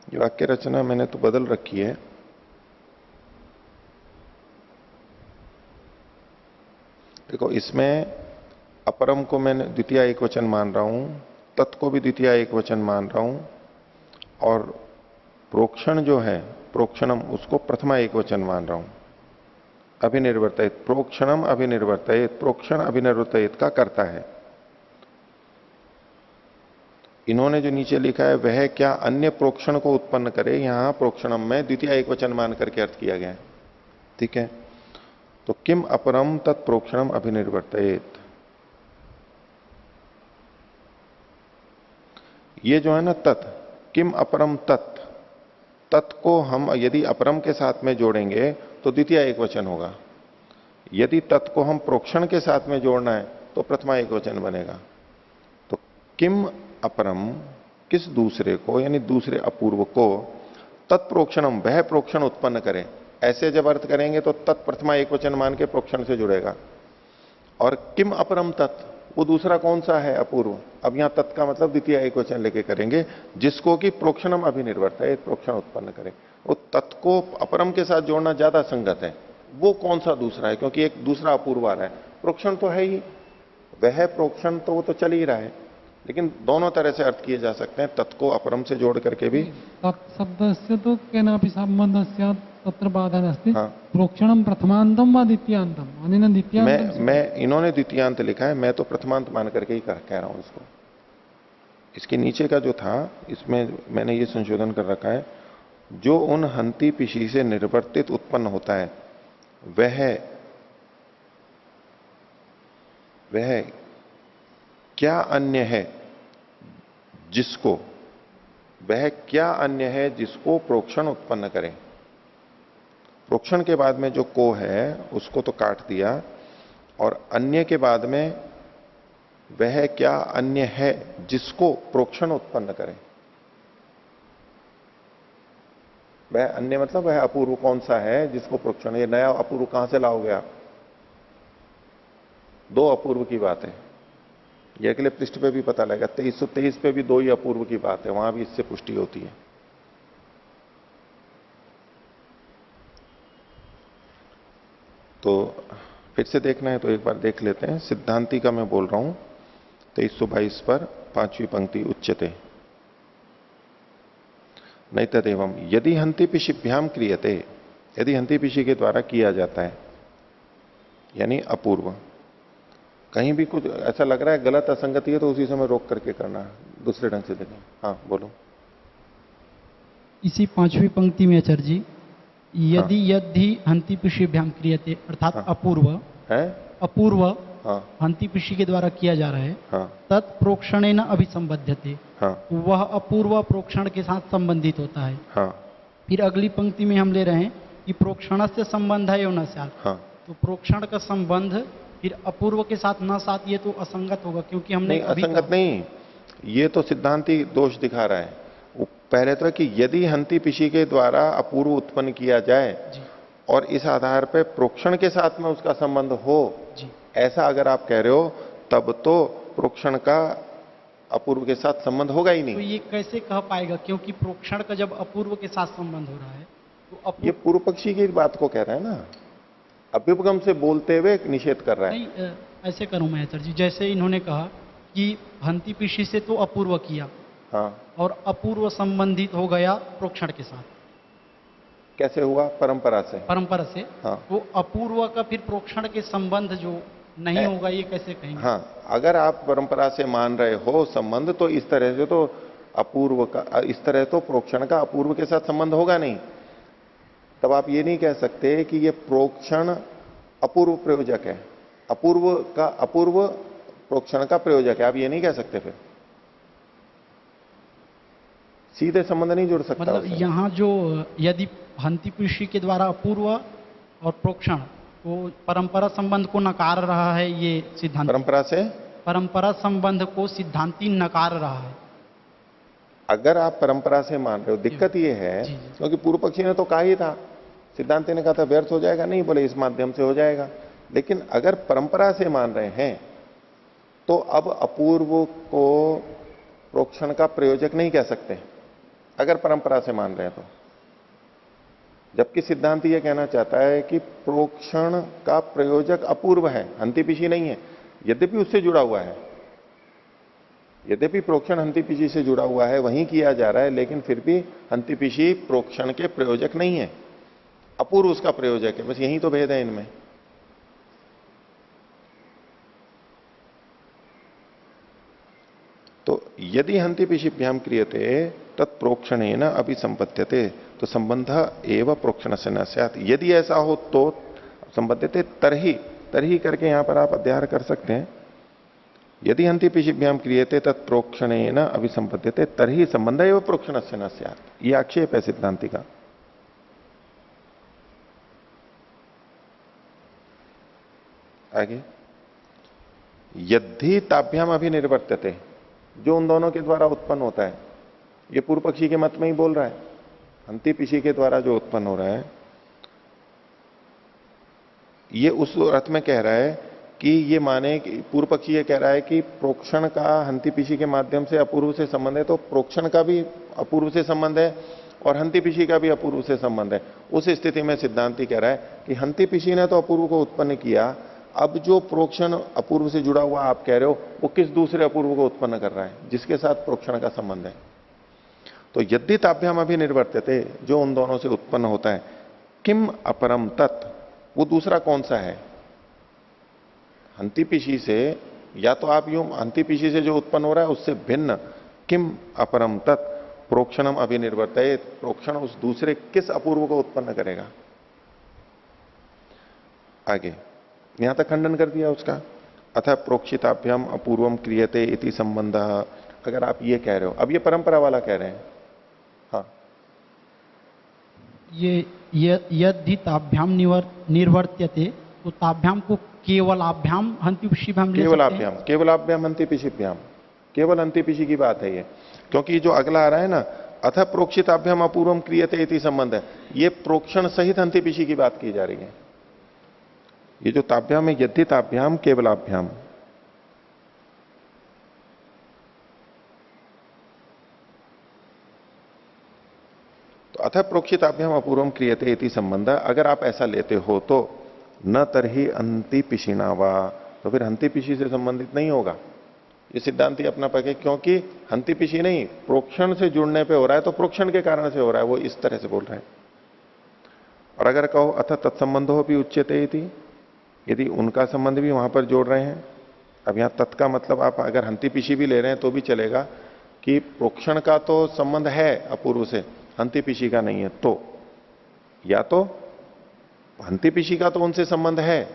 ये वाक्य रचना मैंने तो बदल रखी है। देखो इसमें अपरम को मैंने द्वितीय एक वचन मान रहा हूं, तत् को भी द्वितीय एक वचन मान रहा हूं, और प्रोक्षण जो है प्रोक्षणम उसको प्रथमा एक वचन मान रहा हूं। अभिनिर्वर्तित, प्रोक्षणम अभिनिर्वर्तित, प्रोक्षण अभिनिर्वर्तित का करता है। इन्होंने जो नीचे लिखा है वह क्या अन्य प्रोक्षण को उत्पन्न करे, यहां प्रोक्षणम में द्वितीय एक वचन मान करके अर्थ किया गया है। ठीक है, तो किम अपरम तत्प्रोक्षणम अभिनिर्वर्तित, ये जो है ना तत्, किम अपरम तत्, तत् को हम यदि अपरम के साथ में जोड़ेंगे तो द्वितीय एक वचन होगा। यदि तत् को हम प्रोक्षण के साथ में जोड़ना है तो प्रथमा एक वचन बनेगा। तो किम अपरम, किस दूसरे को यानी दूसरे अपूर्व को, तत्प्रोक्षणम वह प्रोक्षण उत्पन्न करे, ऐसे जब अर्थ करेंगे तो तत्प्रथमा एक वचन मान के प्रोक्षण से जुड़ेगा। और किम अपरम तत्, वो दूसरा कौन सा है अपूर्व, अब यहां तत् का मतलब द्वितीय एक वचन लेके करेंगे, जिसको कि प्रोक्षणम अभिनिर्वर्तित प्रोक्षण उत्पन्न करे। वो तत् को अपरम के साथ जोड़ना ज्यादा संगत है। वो कौन सा दूसरा है, क्योंकि एक दूसरा अपूर्व आ रहा है, प्रोक्षण तो है ही, वह प्रोक्षण तो वो तो चल ही रहा है, लेकिन दोनों तरह से अर्थ किए जा सकते हैं, तत् को अपरम से जोड़ करके भी। तत्शब्दस्य तो केनापि संबंधस्य तत्र बाधा नास्ति। हाँ। प्रोक्षणम प्रथमांतम व द्वितीयांतम, अनेन द्वितीयांतम। मैं इन्होंने द्वितीयांत लिखा है, मैं तो प्रथमांत मान करके ही कह रहा हूं इसको। इसके नीचे का जो था इसमें मैंने ये संशोधन कर रखा है, जो उन हंति पिशी से निर्वर्तित उत्पन्न होता है वह क्या अन्य है जिसको, वह क्या अन्य है जिसको प्रोक्षण उत्पन्न करें। प्रोक्षण के बाद में जो को है उसको तो काट दिया, और अन्य के बाद में वह क्या अन्य है जिसको प्रोक्षण उत्पन्न करे। वह अन्य मतलब वह अपूर्व कौन सा है जिसको प्रोक्षण, ये नया अपूर्व कहां से लाओगे आप? दो अपूर्व की बात है, ये अगले पृष्ठ पे भी पता लगेगा। 2323 पे भी दो ही अपूर्व की बात है, वहां भी इससे पुष्टि होती है। तो फिर से देखना है तो एक बार देख लेते हैं। सिद्धांति का मैं बोल रहा हूं 2322 पर 5वीं पंक्ति, उच्यते नहीं तदेवम यदि हंति पिशिभ्याम क्रियते, यदि हंति पिशी के द्वारा किया जाता है, यानी अपूर्व, कहीं भी कुछ ऐसा लग रहा है गलत असंगति है तो उसी समय रोक करके करना, दूसरे ढंग से देखें। हाँ बोलो। इसी 5वीं पंक्ति में आचार्य जी, यदि यदि हंति पिशीभ्याम क्रियते, अर्थात हाँ। अपूर्व है। अपूर्व हाँ। हंति पिशी के द्वारा किया जा रहा है, हाँ। तत्प्रोक्षणेन अभिसंबध्यते, हाँ। वह अपूर्व प्रोक्षण के साथ संबंधित होता है। हाँ। फिर अगली पंक्ति में हम ले रहे हैं कि प्रोक्षण से संबंध है न स्यात्, हाँ। तो प्रोक्षण का संबंध फिर अपूर्व के साथ न साथ, ये तो असंगत होगा, क्योंकि हमने नहीं, अभी असंगत नहीं, ये तो सिद्धांती दोष दिखा रहा है। वो पहले तो है कि यदि हंति पिशी के द्वारा अपूर्व उत्पन्न किया जाए जी और इस आधार पे प्रोक्षण के साथ में उसका संबंध हो, जी ऐसा अगर आप कह रहे हो तब तो प्रोक्षण का अपूर्व के साथ संबंध होगा ही तो नहीं। ये कैसे कह पाएगा, क्योंकि प्रोक्षण का जब अपूर्व के साथ संबंध हो रहा है तो ये पूर्व पक्षी की बात को कह रहा है ना, अभ्युपगम से बोलते हुए निषेध कर रहा है। नहीं, ऐसे करूं मैं आचार्य जी, जैसे इन्होंने कहा कि हंति पिशी से तो अपूर्व किया हाँ। और अपूर्व संबंधित हो गया प्रोक्षण के साथ, कैसे हुआ? परंपरा से। परंपरा से। हाँ। तो अपूर्व का फिर प्रोक्षण के संबंध जो नहीं होगा, ये कैसे कहेंगे? हाँ, अगर आप परंपरा से मान रहे हो संबंध, तो इस तरह से तो अपूर्व का, इस तरह तो प्रोक्षण का अपूर्व के साथ संबंध होगा नहीं। तब आप ये नहीं कह सकते कि ये प्रोक्षण अपूर्व प्रयोजक है, अपूर्व का अपूर्व प्रोक्षण का प्रयोजक है, आप ये नहीं कह सकते। फिर सीधे संबंध नहीं जुड़ सकता मतलब उससे। यहाँ जो यदि हंति पिशी के द्वारा अपूर्व और प्रोक्षण को परंपरा संबंध को नकार रहा है, ये सिद्धांत परंपरा से परंपरा संबंध को सिद्धांती नकार रहा है। अगर आप परंपरा से मान रहे हो, दिक्कत ये है जी। क्योंकि पूर्व पक्षी ने तो कहा ही था, सिद्धांत ने कहा था व्यर्थ हो जाएगा, नहीं बोले इस माध्यम से हो जाएगा। लेकिन अगर परंपरा से मान रहे हैं तो अब अपूर्व को प्रोक्षण का प्रयोजक नहीं कह सकते, अगर परंपरा से मान रहे हैं तो। जबकि सिद्धांत यह कहना चाहता है कि प्रोक्षण का प्रयोजक अपूर्व है, हंति पिशी नहीं है, यद्यपि उससे जुड़ा हुआ है, यद्यपि प्रोक्षण हंति पिशी से जुड़ा हुआ है, वहीं किया जा रहा है, लेकिन फिर भी हंति पिशी प्रोक्षण के प्रयोजक नहीं है, अपूर्व उसका प्रयोजक है। बस यही तो भेद है इनमें। तो यदि हंति पिशीभ्याम क्रियते तत्प्रोक्षणेन अभी संबध्यते, तो संबंध एवं प्रोक्षण से न स्यात्। यदि ऐसा हो तो संबद्धते, तरही, तरही करके यहां पर आप अध्याय कर सकते हैं। यदि हंति पिशीभ्याम क्रियते तत्प्रोक्षणेन अभी संबद्धते तरही संबंध एवं प्रोक्षण से न स्यात्। यह आक्षेप है सिद्धांति का। आगे, यदि ताभ्याम अभिनिर्वर्त्यते, जो उन दोनों के द्वारा उत्पन्न होता है, ये पूर्व पक्षी के मत में ही बोल रहा है, हंति पिशी के द्वारा जो उत्पन्न हो रहा है, ये उस अर्थ में कह रहा है कि ये माने कि पूर्व पक्षी ये कह रहा है कि प्रोक्षण का हंति पिशी के माध्यम से अपूर्व से संबंध है, तो प्रोक्षण का भी अपूर्व से संबंध है और हंति पिशी का भी अपूर्व से संबंध है। उस स्थिति में सिद्धांति कह रहा है कि हंति पिशी ने तो अपूर्व को उत्पन्न किया, अब जो प्रोक्षण अपूर्व से जुड़ा हुआ आप कह रहे हो, वो किस दूसरे अपूर्व को उत्पन्न कर रहा है जिसके साथ प्रोक्षण का संबंध है। तो यदि ताभ्याम अभी निर्वर्त्यते, जो उन दोनों से उत्पन्न होता है, किम अपरम तत्, वो दूसरा कौन सा है? हंति पिशी से, या तो आप यूं हंति पिशी से जो उत्पन्न हो रहा है उससे भिन्न, किम अपरम तत् प्रोक्षणम अभिनिर्वर्तयेत, प्रोक्षण उस दूसरे किस अपूर्व को उत्पन्न करेगा। आगे यहां तक खंडन कर दिया उसका। अतः प्रोक्षिताभ्याम अपूर्वम क्रियते इति संबंध, अगर आप ये कह रहे हो, अब ये परंपरा वाला कह रहे हैं। हाँ, ये यदि ताभ्याम निर्वर्त्यते, तो ताभ्याम को केवल आभ्याम हंति पिशीभ्याम ले केवल सकते हैं। आभ्याम, केवल आभ्याम हंति पिशीभ्याम, केवल हंति पिशी की बात है ये। क्योंकि जो अगला आ रहा है ना, अथ प्रोक्षिताभ्याम अपूर्वम क्रियते इति संबंध है, ये प्रोक्षण सहित हंति पिशी की बात की जा रही है। ये जो ताभ्याम है, यदि ताभ्याम केवलाभ्याम, तो अथ प्रोक्षिताभ्याम अपूर्वम क्रियते इति संबंध, अगर आप ऐसा लेते हो तो न तरही हंति पिशीना वा, तो फिर हंति पिशी से संबंधित नहीं होगा। ये सिद्धांति अपना पक्ष है, क्योंकि हंति पिशी नहीं, प्रोक्षण से जुड़ने पे हो रहा है, तो प्रोक्षण के कारण से हो रहा है, वो इस तरह से बोल रहे हैं। और अगर कहो अथ तत्संबंधो भी उच्यते इति, यदि उनका संबंध भी वहां पर जोड़ रहे हैं, अब यहां तत् का मतलब आप अगर हंति पीछी भी ले रहे हैं तो भी चलेगा कि प्रोक्षण का तो संबंध है अपूर्व से, हंति पीछी का नहीं है, तो या तो हंति पीछी का तो उनसे संबंध है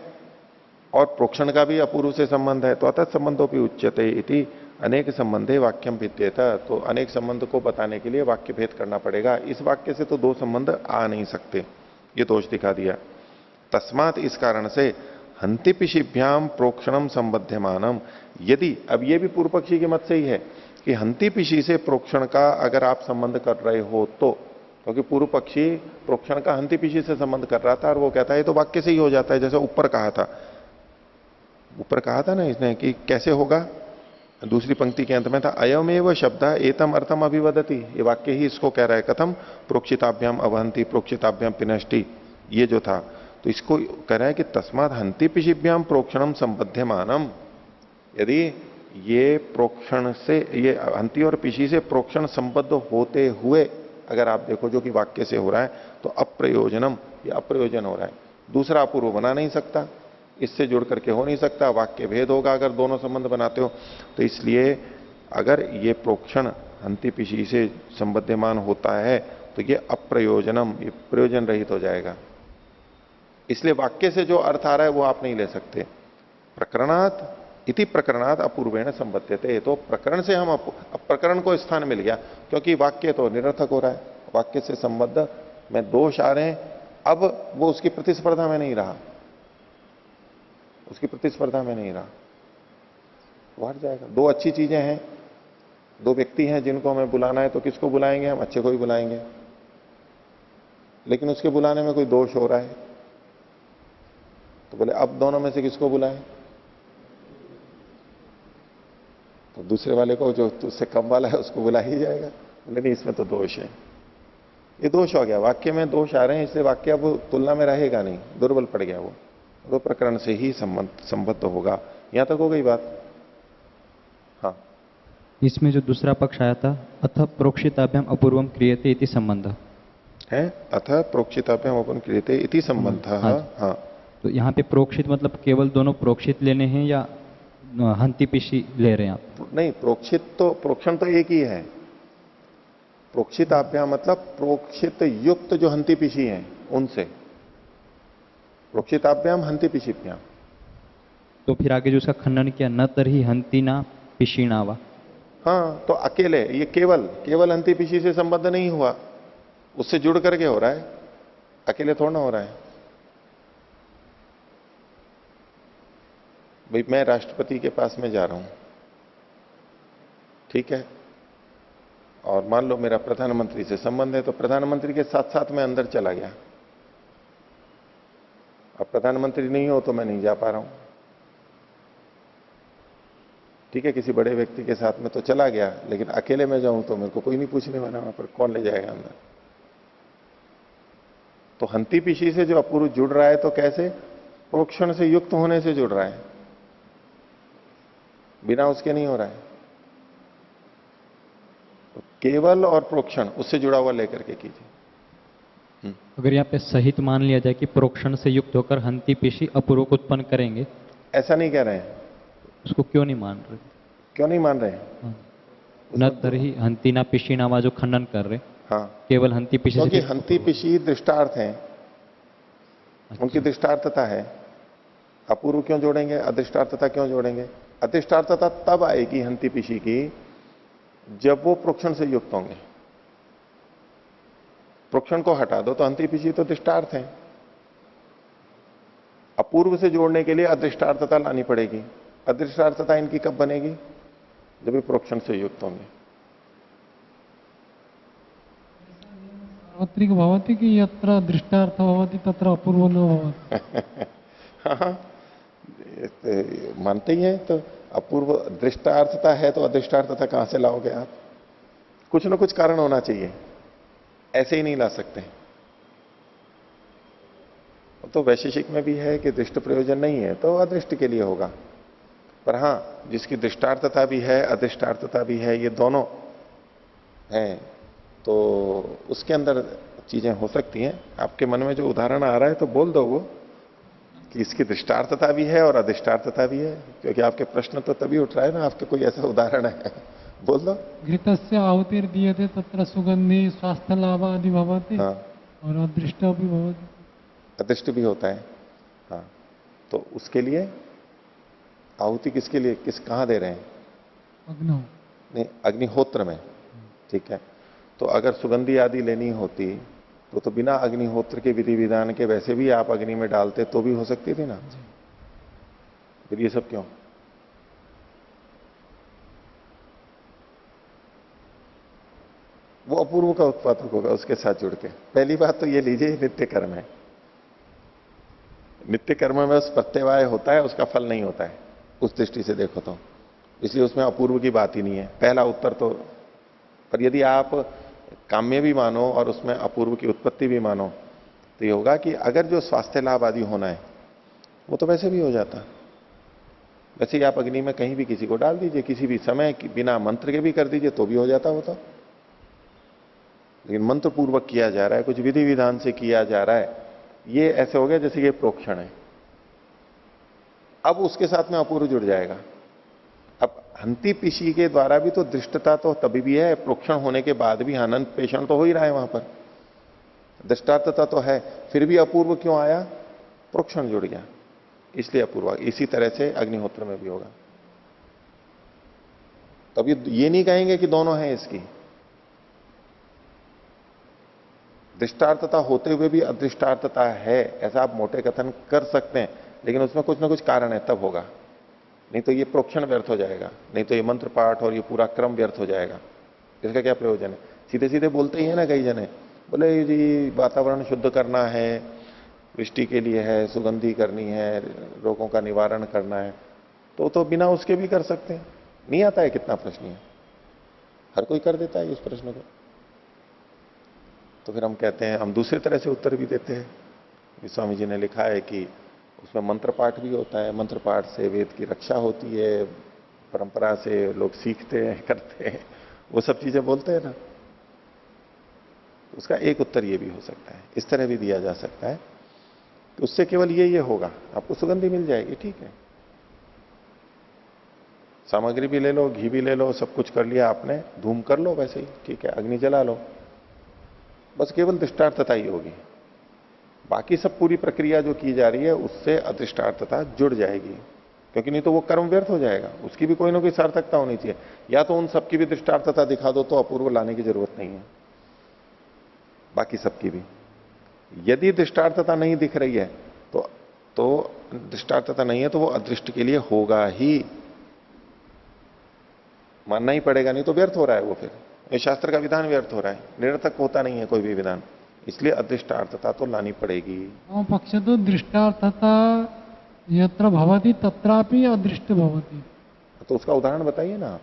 और प्रोक्षण का भी अपूर्व से संबंध है, तो अतः संबंधों भी उच्यते इति अनेक संबंधे वाक्यम भिद्येता, तो अनेक संबंध को बताने के लिए वाक्य भेद करना पड़ेगा। इस वाक्य से तो दो संबंध आ नहीं सकते, ये दोष दिखा दिया। तस्मात, इस कारण से हंति पिशिभ्याम प्रोक्षणम संबध्यमानम, यदि, अब ये भी पूर्व पक्षी के मत से ही है कि हंति पिशी से प्रोक्षण का अगर आप संबंध कर रहे हो तो, क्योंकि पूर्व पक्षी प्रोक्षण का हंति पिशी से संबंध कर रहा था और वो कहता है तो वाक्य से ही हो जाता है, जैसे ऊपर कहा था ना इसने कि कैसे होगा, दूसरी पंक्ति के अंत में था अयमेव शब्द एतम अर्थम अभिवदति, ये वाक्य ही इसको कह रहा है, कथम प्रोक्षिताभ्याम अवहंति प्रोक्षिताभ्याम पिनष्टि, ये जो था, तो इसको कह रहा है कि तस्मात् हंति पिशिभ्याम प्रोक्षणम संबध्यमानम, यदि ये प्रोक्षण से, ये हंति और पिशी से प्रोक्षण संबद्ध होते हुए अगर आप देखो जो कि वाक्य से हो रहा है, तो अप्रयोजनम, ये अप्रयोजन हो रहा है, दूसरा अपूर्व बना नहीं सकता, इससे जुड़ करके हो नहीं सकता, वाक्य भेद होगा अगर दोनों संबंध बनाते हो, तो इसलिए अगर ये प्रोक्षण हंति पिशी से संबद्धमान होता है तो ये अप्रयोजनम, ये प्रयोजन रहित हो जाएगा। इसलिए वाक्य से जो अर्थ आ रहा है वो आप नहीं ले सकते। प्रकरणात इति प्रकरणात अपूर्वेण संबद्धते, तो प्रकरण से हम अब प्रकरण को स्थान मिल गया, क्योंकि वाक्य तो निरर्थक हो रहा है, वाक्य से संबद्ध में दोष आ रहे हैं, अब वो उसकी प्रतिस्पर्धा में नहीं रहा, उसकी प्रतिस्पर्धा में नहीं रहा, बढ़ जाएगा। दो अच्छी चीजें हैं, दो व्यक्ति हैं जिनको हमें बुलाना है, तो किसको बुलाएंगे हम? अच्छे को ही बुलाएंगे, लेकिन उसके बुलाने में कोई दोष हो रहा है, तो बोले अब दोनों में से किसको बुलाएं? तो दूसरे वाले को, जो उससे कम वाला है उसको बुला ही जाएगा। बोले नहीं, इसमें तो दोष है, ये दोष हो गया, वाक्य में दोष आ रहे हैं, इसलिए वाक्य अब तुलना में रहेगा नहीं, दुर्बल पड़ गया वो प्रकरण से ही संबद्ध होगा। यहां तक हो गई बात। हाँ, इसमें जो दूसरा पक्ष आया था, अथ प्रोक्षिताभ्याम अपूर्वम क्रियते इति संबंध है, अथ प्रोक्षिताभ्याम अपूर्वम क्रियते इति संबंध। हाँ, तो यहाँ पे प्रोक्षित मतलब केवल दोनों प्रोक्षित लेने हैं या हंति पिशी ले रहे हैं आप? नहीं, प्रोक्षित तो, प्रोक्षण तो एक ही है, प्रोक्षिताभ्याम मतलब प्रोक्षित युक्त जो हंति पिशी हैं उनसे, प्रोक्षिताभ्याम हंति पिशीभ्याम। तो फिर आगे जो उसका खंडन किया, न तरही हंति ना पिशीणावा। हाँ, तो अकेले ये केवल हंति पिशी से संबद्ध नहीं हुआ, उससे जुड़ करके हो रहा है, अकेले थोड़ा ना हो रहा है। भाई मैं राष्ट्रपति के पास में जा रहा हूं, ठीक है, और मान लो मेरा प्रधानमंत्री से संबंध है, तो प्रधानमंत्री के साथ साथ मैं अंदर चला गया, अब प्रधानमंत्री नहीं हो तो मैं नहीं जा पा रहा हूं, ठीक है, किसी बड़े व्यक्ति के साथ में तो चला गया, लेकिन अकेले में जाऊं तो मेरे को कोई नहीं पूछने वाला, वहां पर कौन ले जाएगा अंदर। तो हंति पिशी से जो अपूर्व जुड़ रहा है, तो कैसे? प्रोक्षण से युक्त होने से जुड़ रहा है, बिना उसके नहीं हो रहा है। तो केवल और प्रोक्षण उससे जुड़ा हुआ लेकर के कीजिए। अगर यहाँ पे सहित मान लिया जाए कि प्रोक्षण से युक्त होकर हंति पिशी अपूर्व को उत्पन्न करेंगे, ऐसा नहीं कह रहे हैं, उसको क्यों नहीं मान रहे? क्यों नहीं मान रहे हैं? हाँ। न तरही हंति ना पिशीणावा जो खंडन कर रहे, हाँ, केवल हंति पिशी क्योंकि हंति पिशी दृष्टार्थ हैं, उनकी दृष्टार्थता है, अपूर्व क्यों जोड़ेंगे, अदृष्टार्थता क्यों जोड़ेंगे? अदृष्टार्थता तब आएगी हंति पिशी की जब वो प्रोक्षण से युक्त होंगे। प्रोक्षण को हटा दो तो हंति पिशी तो दृष्टार्थ है, अपूर्व से जोड़ने के लिए अदृष्टार्थता लानी पड़ेगी। अदृष्टार्थता इनकी कब बनेगी? जब ये प्रोक्षण से युक्त होंगे। सार्वत्रिक भवति कि यत्र दृष्टार्थ भवति तत्र अपूर्व न भवति। हाँ, मानते ही हैं, तो अपूर्व दृष्टार्थता है तो अदृष्टार्थता कहां से लाओगे आप? कुछ ना कुछ कारण होना चाहिए, ऐसे ही नहीं ला सकते। तो वैशेषिक में भी है कि दृष्ट प्रयोजन नहीं है तो अदृष्ट के लिए होगा, पर हां जिसकी दृष्टार्थता भी है अदृष्टार्थता भी है, ये दोनों हैं, तो उसके अंदर चीजें हो सकती हैं। आपके मन में जो उदाहरण आ रहा है तो बोल दो वो, कि इसकी दृष्टार्थता भी है और अधिष्टार्थता भी है, क्योंकि आपके प्रश्न तो तभी उठ रहा है ना, आपके कोई ऐसा उदाहरण है बोल दो। घृतस्य आहुतिर्दीयते तत्र सुगंधि स्वास्थ्य लाभादि भवति हाँ, और अदृष्ट भी भवति। अदृष्ट भी होता है। हाँ, तो उसके लिए आहुति किसके लिए, कहाँ दे रहे हैं? अग्नौ। नहीं, अग्निहोत्र में। ठीक है, तो अगर सुगंधी आदि लेनी होती तो बिना अग्निहोत्र के विधि विधान के वैसे भी आप अग्नि में डालते तो भी हो सकती थी ना। फिर ये सब क्यों? वो अपूर्व का उत्पादक होगा उसके साथ जुड़ के। पहली बात तो ये लीजिए, नित्य कर्म है। नित्य कर्म में बस प्रत्यवाय होता है, उसका फल नहीं होता है उस दृष्टि से देखो तो, इसलिए उसमें अपूर्व की बात ही नहीं है। पहला उत्तर तो, पर यदि आप काम्य भी मानो और उसमें अपूर्व की उत्पत्ति भी मानो तो ये होगा कि अगर जो स्वास्थ्य लाभ आदि होना है वो तो वैसे भी हो जाता। वैसे ही आप अग्नि में कहीं भी किसी को डाल दीजिए, किसी भी समय बिना मंत्र के भी कर दीजिए तो भी हो जाता वो तो। लेकिन मंत्र पूर्वक किया जा रहा है, कुछ विधि विधान से किया जा रहा है, ये ऐसे हो गया जैसे ये प्रोक्षण है। अब उसके साथ में अपूर्व जुड़ जाएगा। अब हंति पिशी के द्वारा भी तो दृष्टता तो तभी भी है, प्रोक्षण होने के बाद भी हनन पेषण तो हो ही रहा है वहां पर, दृष्टार्थता तो है, फिर भी अपूर्व क्यों आया? प्रोक्षण जुड़ गया, इसलिए अपूर्व। इसी तरह से अग्निहोत्र में भी होगा। तब ये नहीं कहेंगे कि दोनों हैं इसकी। दृष्टार्थता होते हुए भी अदृष्टार्थता है, ऐसा आप मोटे कथन कर सकते हैं, लेकिन उसमें कुछ ना कुछ कारण है, तब होगा। नहीं तो ये प्रोक्षण व्यर्थ हो जाएगा, नहीं तो ये मंत्र पाठ और ये पूरा क्रम व्यर्थ हो जाएगा। इसका क्या प्रयोजन है? सीधे सीधे बोलते ही है ना कई जने, बोले जी वातावरण शुद्ध करना है, वृष्टि के लिए है, सुगंधी करनी है, रोगों का निवारण करना है, तो बिना उसके भी कर सकते हैं। नहीं आता है कितना प्रश्न है, हर कोई कर देता है इस प्रश्न को। तो फिर हम कहते हैं, हम दूसरी तरह से उत्तर भी देते हैं। स्वामी जी ने लिखा है कि उसमें मंत्र पाठ भी होता है, मंत्र पाठ से वेद की रक्षा होती है, परंपरा से लोग सीखते हैं, करते हैं, वो सब चीजें बोलते हैं ना। उसका एक उत्तर ये भी हो सकता है, इस तरह भी दिया जा सकता है कि उससे केवल ये होगा, आपको सुगंधी मिल जाएगी, ठीक है, सामग्री भी ले लो, घी भी ले लो, सब कुछ कर लिया आपने, धूम कर लो वैसे ही, ठीक है, अग्नि जला लो, बस केवल दृष्टार्थता ही होगी। बाकी सब पूरी प्रक्रिया जो की जा रही है उससे अदृष्टार्थता जुड़ जाएगी, क्योंकि नहीं तो वो कर्म व्यर्थ हो जाएगा। उसकी भी कोई ना कोई सार्थकता होनी चाहिए, या तो उन सबकी भी दृष्टार्थता दिखा दो तो अपूर्व लाने की जरूरत नहीं है, बाकी सबकी भी। यदि दृष्टार्थता नहीं दिख रही है तो दृष्टार्थता नहीं है तो वो अदृष्ट के लिए होगा ही, मानना ही पड़ेगा, नहीं तो व्यर्थ हो रहा है वो, फिर ये शास्त्र का विधान व्यर्थ हो रहा है, निरर्थक होता नहीं है कोई भी विधान, इसलिए अदृष्टार्थता तो लानी पड़ेगी। मम पक्ष तो दृष्टार्थता यत्र भवति तत्रापि अदृष्ट भवति। तो उसका उदाहरण बताइए ना,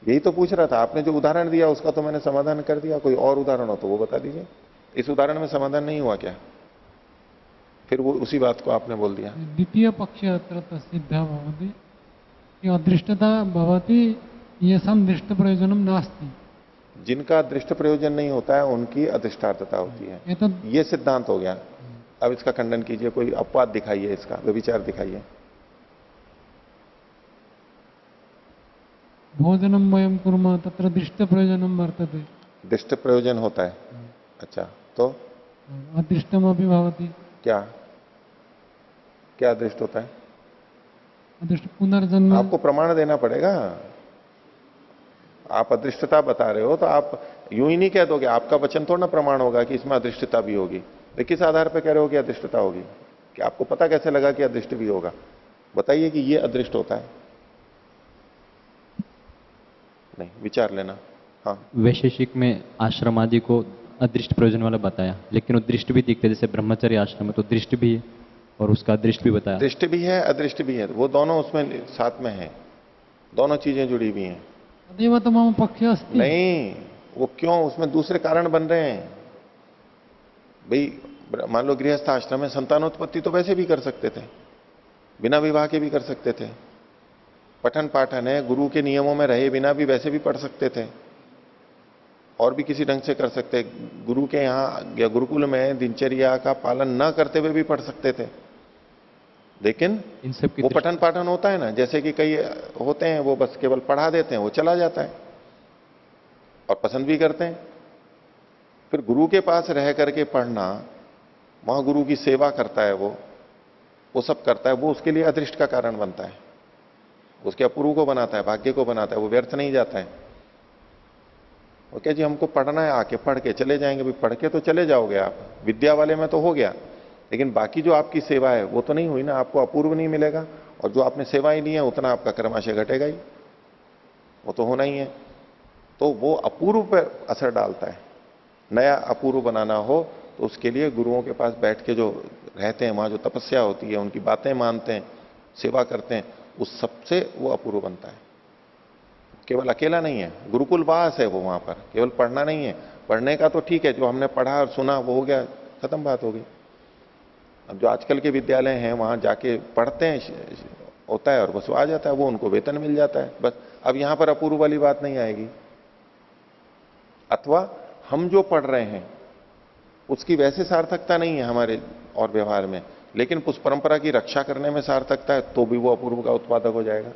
यही तो पूछ रहा था। आपने जो उदाहरण दिया उसका तो मैंने समाधान कर दिया, कोई और उदाहरण हो तो वो बता दीजिए। इस उदाहरण में समाधान नहीं हुआ क्या? फिर वो उसी बात को आपने बोल दिया। द्वितीय पक्ष अत्र सिद्धा भवति कि अदृष्टता भवति येषां दृष्ट प्रयोजनम नास्ति। जिनका दृष्ट प्रयोजन नहीं होता है उनकी अधिष्ठार्थता होती है, तो ये सिद्धांत हो गया। अब इसका खंडन कीजिए, कोई अपवाद दिखाइए, इसका व्यभिचार दिखाइए। भोजनम वयम कुर्मः तत्र दृष्ट प्रयोजनम वर्तते। दृष्ट प्रयोजन होता है, अच्छा, तो अदृष्टम अपि भवति। क्या क्या दृष्ट होता है? अदृष्ट पुनर्जन्म। आपको प्रमाण देना पड़ेगा। आप अदृष्टता बता रहे हो तो आप यूं ही नहीं कह दोगे, आपका वचन थोड़ा ना प्रमाण होगा कि इसमें अदृष्टता भी होगी। तो किस आधार पर कह रहे हो कि अदृष्टता होगी? कि आपको पता कैसे लगा कि अदृष्ट भी होगा? बताइए कि ये अदृष्ट होता है। नहीं, विचार लेना। हाँ, वैशेषिक में आश्रम आदि को अदृष्ट प्रयोजन वाला बताया, लेकिन वो दृष्ट भी दिखते, जैसे ब्रह्मचर्य आश्रम में तो दृष्ट भी है और उसका दृष्ट भी बताया। दृष्ट भी है, अदृष्ट भी है, वो दोनों उसमें साथ में है, दोनों चीजें जुड़ी हुई हैं। तदेव तो मम पक्ष अस्ति। नहीं, वो क्यों, उसमें दूसरे कारण बन रहे हैं भाई। मान लो गृहस्थ आश्रम में संतानोत्पत्ति तो वैसे भी कर सकते थे, बिना विवाह के भी कर सकते थे। पठन पाठन है, गुरु के नियमों में रहे बिना भी वैसे भी पढ़ सकते थे। और भी किसी ढंग से कर सकते हैं। गुरु के यहाँ या गुरुकुल में दिनचर्या का पालन न करते हुए भी पढ़ सकते थे, लेकिन इन सब की वो पठन पाठन होता है ना, जैसे कि कई होते हैं वो बस केवल पढ़ा देते हैं, वो चला जाता है और पसंद भी करते हैं। फिर गुरु के पास रह करके पढ़ना, वहां गुरु की सेवा करता है, वो सब करता है, वो उसके लिए अदृष्ट का कारण बनता है, उसके अपूर्व को बनाता है, भाग्य को बनाता है, वो व्यर्थ नहीं जाता है। वो क्या जी हमको पढ़ना है, आके पढ़ के चले जाएंगे, भाई पढ़ के तो चले जाओगे आप, विद्या वाले में तो हो गया, लेकिन बाकी जो आपकी सेवा है वो तो नहीं हुई ना, आपको अपूर्व नहीं मिलेगा, और जो आपने सेवाएं ली है उतना आपका कर्माशय घटेगा ही, वो तो होना ही है। तो वो अपूर्व पर असर डालता है। नया अपूर्व बनाना हो तो उसके लिए गुरुओं के पास बैठ के जो रहते हैं, वहां जो तपस्या होती है, उनकी बातें मानते हैं, सेवा करते हैं, उस सबसे वो अपूर्व बनता है। केवल अकेला नहीं है, गुरुकुल वास है वो, वहां पर केवल पढ़ना नहीं है। पढ़ने का तो ठीक है, जो हमने पढ़ा और सुना वो हो गया, खत्म बात हो गई। अब जो आजकल के विद्यालय हैं वहां जाके पढ़ते हैं, होता है और बस आ जाता है, वो उनको वेतन मिल जाता है बस। अब यहां पर अपूर्व वाली बात नहीं आएगी। अथवा हम जो पढ़ रहे हैं उसकी वैसे सार्थकता नहीं है हमारे और व्यवहार में, लेकिन उस परंपरा की रक्षा करने में सार्थकता है, तो भी वो अपूर्व का उत्पादक हो जाएगा।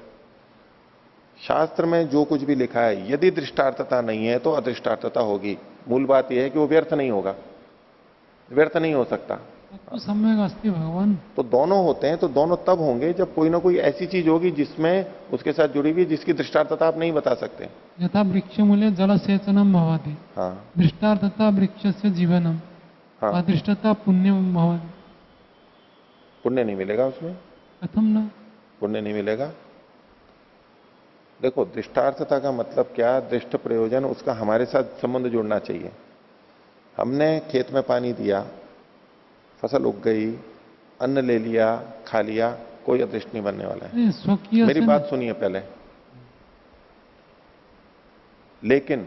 शास्त्र में जो कुछ भी लिखा है, यदि दृष्टार्थता नहीं है तो अदृष्टार्थता होगी। मूल बात यह है कि वो व्यर्थ नहीं होगा, व्यर्थ नहीं हो सकता। तो सम्यक अस्ति भगवान। तो दोनों होते हैं, तो दोनों तब होंगे जब कोई ना कोई ऐसी चीज होगी जिसमें उसके साथ जुड़ी हुई, जिसकी दृष्टार्थता आप नहीं बता सकते। यथा वृक्ष मूल्य जलसेचनम भवति, हाँ दृष्टार्थता वृक्षस्य जीवनम, हाँ, अदृष्टता पुण्यम भवति। पुण्य नहीं मिलेगा उसमें, कथम न? पुण्य नहीं मिलेगा। देखो दृष्टार्थता का मतलब क्या, दृष्ट प्रयोजन, उसका हमारे साथ संबंध जुड़ना चाहिए। हमने खेत में पानी दिया, फसल उग गई, अन्न ले लिया, खा लिया, कोई अदृष्ट नहीं बनने वाला है। स्वकीय मेरी से बात सुनिए पहले। लेकिन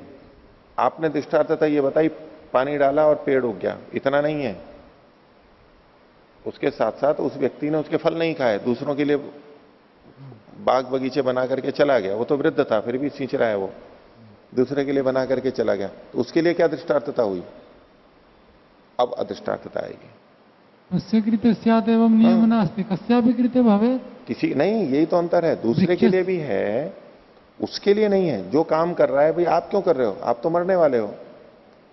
आपने दृष्टार्थता ये बताई, पानी डाला और पेड़ उग गया, इतना नहीं है। उसके साथ साथ उस व्यक्ति ने उसके फल नहीं खाए, दूसरों के लिए बाग बगीचे बना करके चला गया, वो तो वृद्ध था फिर भी सींच रहा है, वो दूसरे के लिए बना करके चला गया, तो उसके लिए क्या दृष्टार्थता हुई? अब अदृष्टार्थता आएगी। कस्य कृते स्यात् एवं नियम नास्ति, कस्यापि कृते भवेत्। किसी नहीं, यही तो अंतर है। दूसरे के लिए भी है, उसके लिए नहीं है। जो काम कर रहा है, भाई आप क्यों कर रहे हो? आप तो मरने वाले हो,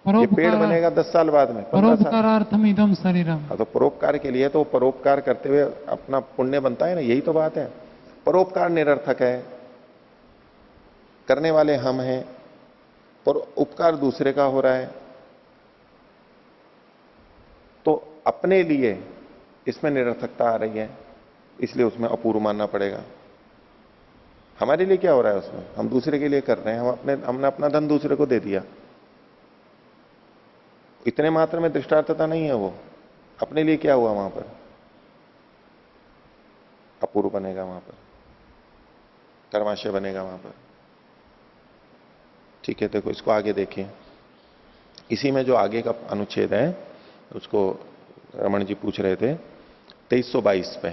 ये पेड़ बनेगा 10 साल बाद में, 15 साल। परोपकारार्थम इदम शरीरम। हाँ, तो परोपकार के लिए, तो परोपकार करते हुए अपना पुण्य बनता है ना, यही तो बात है। परोपकार निरर्थक है, करने वाले हम हैं, पर उपकार दूसरे का हो रहा है, तो अपने लिए इसमें निरर्थकता आ रही है, इसलिए उसमें अपूर्व मानना पड़ेगा। हमारे लिए क्या हो रहा है उसमें? हम दूसरे के लिए कर रहे हैं, हमने अपना धन दूसरे को दे दिया, इतने मात्र में दृष्टार्थता नहीं है वो। अपने लिए क्या हुआ वहां पर? अपूर्व बनेगा वहां पर, कर्माशय बनेगा वहां पर। ठीक है, देखो इसको आगे देखिए। इसी में जो आगे का अनुच्छेद है उसको रमन जी पूछ रहे थे 2322 पे।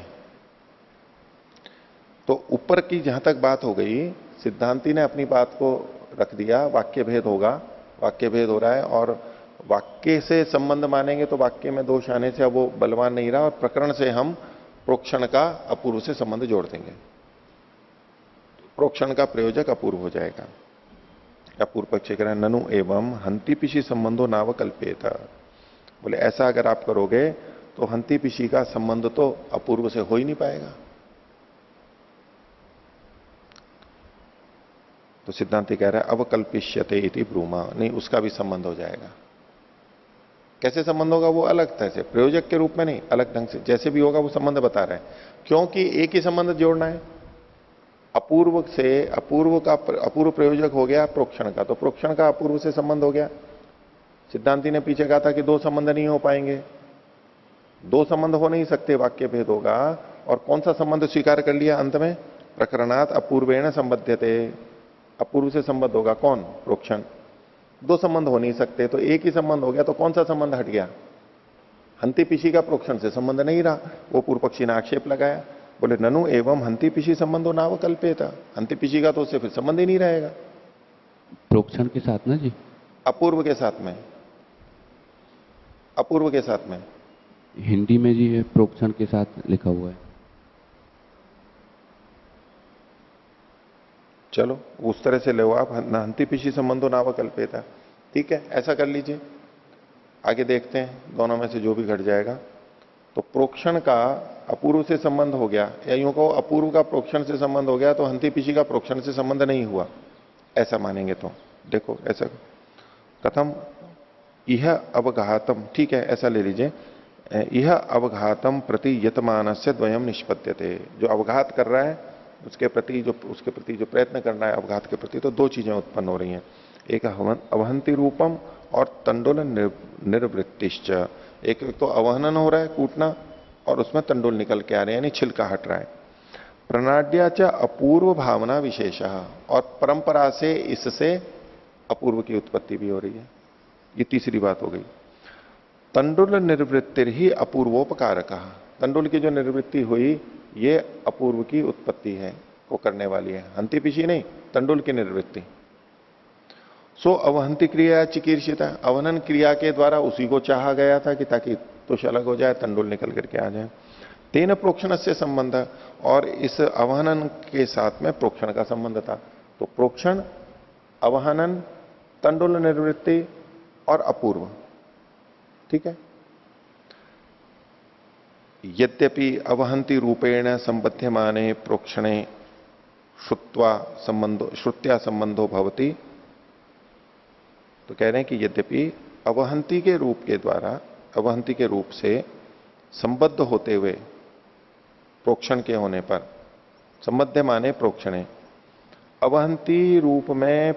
तो ऊपर की जहां तक बात हो गई, सिद्धांती ने अपनी बात को रख दिया, वाक्य भेद होगा, वाक्य भेद हो रहा है, और वाक्य से संबंध मानेंगे तो वाक्य में दोष आने से अब वो बलवान नहीं रहा, और प्रकरण से हम प्रोक्षण का अपूर्व से संबंध जोड़ देंगे, प्रोक्षण का प्रयोजक अपूर्व हो जाएगा। अपूर्व पक्ष कह रहे हैं ननु एवं हंति पिशी संबंधो नावकल्पेत। बोले ऐसा अगर आप करोगे तो हंति पिशी का संबंध तो अपूर्व से हो ही नहीं पाएगा। तो सिद्धांति कह रहा है अवकल्पिष्यते इति ब्रूमा, नहीं उसका भी संबंध हो जाएगा। कैसे संबंध होगा? वो अलग तरह से, प्रयोजक के रूप में नहीं, अलग ढंग से, जैसे भी होगा वो संबंध बता रहा है, क्योंकि एक ही संबंध जोड़ना है। अपूर्व से अपूर्व का अपूर्व प्रयोजक हो गया प्रोक्षण का, तो प्रोक्षण का अपूर्व से संबंध हो गया। सिद्धांति ने पीछे कहा था कि दो संबंध नहीं हो पाएंगे, दो संबंध हो नहीं सकते, वाक्य भेद होगा। और कौन सा संबंध स्वीकार कर लिया अंत में? प्रकरणात् अपूर्वेण संबध्यते, अपूर्व से संबंध होगा कौन? प्रोक्षण। दो संबंध हो नहीं सकते, तो एक ही संबंध हो गया, तो कौन सा संबंध हट गया? हंति पिशी का प्रोक्षण से संबंध नहीं रहा, वो पूर्व पक्षी ने आक्षेप लगाया, बोले ननु एवं हंति पिशी संबंधो नावकल्पेत, हंति पिशी का तो उससे फिर संबंध ही नहीं रहेगा। प्रोक्षण के साथ ना जी, अपूर्व के साथ में, अपूर्व के साथ में। हिंदी में जी ये प्रोक्षण के साथ लिखा हुआ है। चलो उस तरह से ले आप, हंति पिशी संबंधो नावकल्पेता, ठीक है, ऐसा कर लीजिए। आगे देखते हैं दोनों में से जो भी घट जाएगा। तो प्रोक्षण का अपूर्व से संबंध हो गया, या यूं कहो अपूर्व का प्रोक्षण से संबंध हो गया, तो हंति पिशी का प्रोक्षण से संबंध नहीं हुआ, ऐसा मानेंगे तो। देखो ऐसा कथम, यह अवघातम, ठीक है ऐसा ले लीजिए, यह अवघातम प्रति यतमानस्य द्वयम निष्पद्यते। जो अवघात कर रहा है उसके प्रति जो प्रयत्न करना है अवघात के प्रति, तो दो चीजें उत्पन्न हो रही हैं, एक अवहंति रूपम और तंडुल निर्वृत्तिश्च। एक तो अवहनन हो रहा है, कूटना, और उसमें तंडुल निकल के आ रहे हैं, यानी छिलका हट रहा है। प्रणाड्या च अपूर्व भावना विशेष, और परंपरा से इससे अपूर्व की उत्पत्ति भी हो रही है। ये तीसरी बात हो गई। तंडुल निर्वृत्तिर ही अपूर्वोपकारक, तंडुल की जो निर्वृत्ति हुई ये अपूर्व की उत्पत्ति है, को करने वाली है, हंति पिशी नहीं, तंडुल की निर्वृत्ति। सो अवहंति क्रिया चिकीर्षिता, अवहनन क्रिया के द्वारा उसी को चाहा गया था कि ताकि तुष अलग हो जाए, तंडुल निकल करके आ जाए। तेन प्रोक्षण से संबंध, और इस अवहनन के साथ में प्रोक्षण का संबंध था। तो प्रोक्षण, अवहनन, तंडुल निर्वृत्ति और अपूर्व, ठीक है। यद्यपि अवहंति रूपेण संबध्यमाने प्रोक्षणे श्रुत्या संबंधो भवति, तो कह रहे हैं कि यद्यपि अवहंति के रूप के द्वारा, अवहंति के रूप से संबद्ध होते हुए प्रोक्षण के होने पर, संबध्यमाने प्रोक्षणे, अवहंति रूप में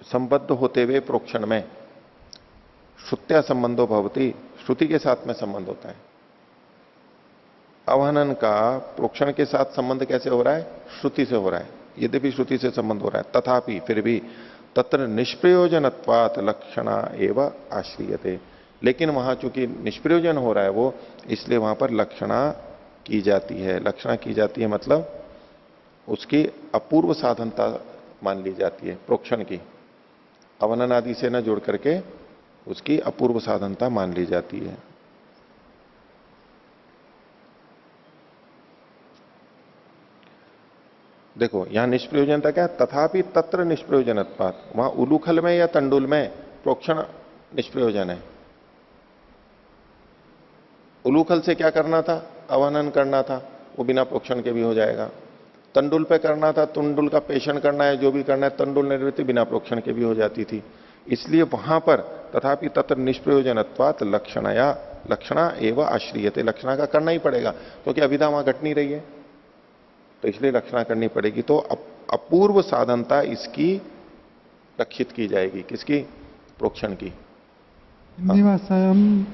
संबद्ध होते हुए प्रोक्षण में श्रुत्या संबंधो भवति, श्रुति के साथ में संबंध होता है। अवहनन का प्रोक्षण के साथ संबंध कैसे हो रहा है? श्रुति से हो रहा है। यद्यपि श्रुति से संबंध हो रहा है, तथापि फिर भी तत्र निष्प्रयोजनत्वात् लक्षणा एवं आश्रियते, लेकिन वहां चूंकि निष्प्रयोजन हो रहा है वो, इसलिए वहां पर लक्षणा की जाती है। लक्षणा की जाती है मतलब उसकी अपूर्व साधनता मान ली जाती है, प्रोक्षण की अवनन आदि से न जुड़ करके उसकी अपूर्व साधनता मान ली जाती है। देखो यहां निष्प्रयोजनता क्या है? तथापि तत्र निष्प्रयोजनत्वात्, वहां उलूखल में या तंडुल में प्रोक्षण निष्प्रयोजन है। उलूखल से क्या करना था? अवहनन करना था, वो बिना प्रोक्षण के भी हो जाएगा। तंडुल पे करना था, तंडुल का पेषण करना है, जो भी करना है, तंडुल निर्वृत्ति बिना प्रोक्षण के भी हो जाती थी। इसलिए वहां पर तथापि तत्र निष्प्रयोजनत्वात् लक्षणा एवं आश्रियते, लक्षणा का करना ही पड़ेगा, क्योंकि अभिधा वहां घट नहीं रही है, तो इसलिए लक्षणा करनी पड़ेगी। तो अपूर्व साधनता इसकी रक्षित की जाएगी, किसकी? प्रोक्षण की। हिंदी भाषायाम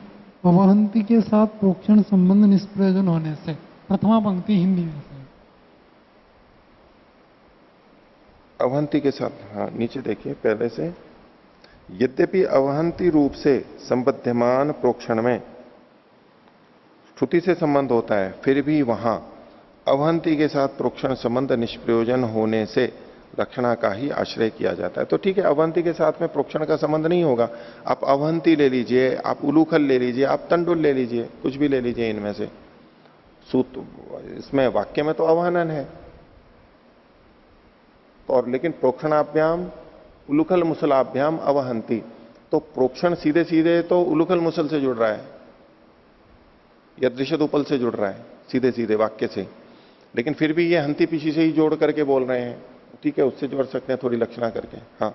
अवहंति के साथ प्रोक्षण संबंध निष्प्रयोजन होने से, प्रथमा पंक्ति हिंदी में से। अवहंति के साथ, हाँ नीचे देखिए पहले से, यद्यपि अवहंति रूप से संबध्यमान प्रोक्षण में श्रुति से संबंध होता है, फिर भी वहां अवहंति के साथ प्रोक्षण संबंध निष्प्रयोजन होने से लक्षणा का ही आश्रय किया जाता है। तो ठीक है, अवहंति के साथ में प्रोक्षण का संबंध नहीं होगा। आप अवहंति ले लीजिए, आप उलूखल ले लीजिए, आप तंडुल ले लीजिए, कुछ भी ले लीजिए इनमें से। सूत इसमें वाक्य में तो अवहनन है, और लेकिन प्रोक्षणाभ्याम उलूखल मुसलाभ्याम अवहंति, तो प्रोक्षण सीधे सीधे तो उलूखल मुसल से जुड़ रहा है या दृश्यत उपल से जुड़ रहा है, सीधे सीधे वाक्य से, लेकिन फिर भी ये हंति पीछी से ही जोड़ करके बोल रहे हैं। ठीक है, उससे जोड़ सकते हैं थोड़ी लक्षणा करके। हाँ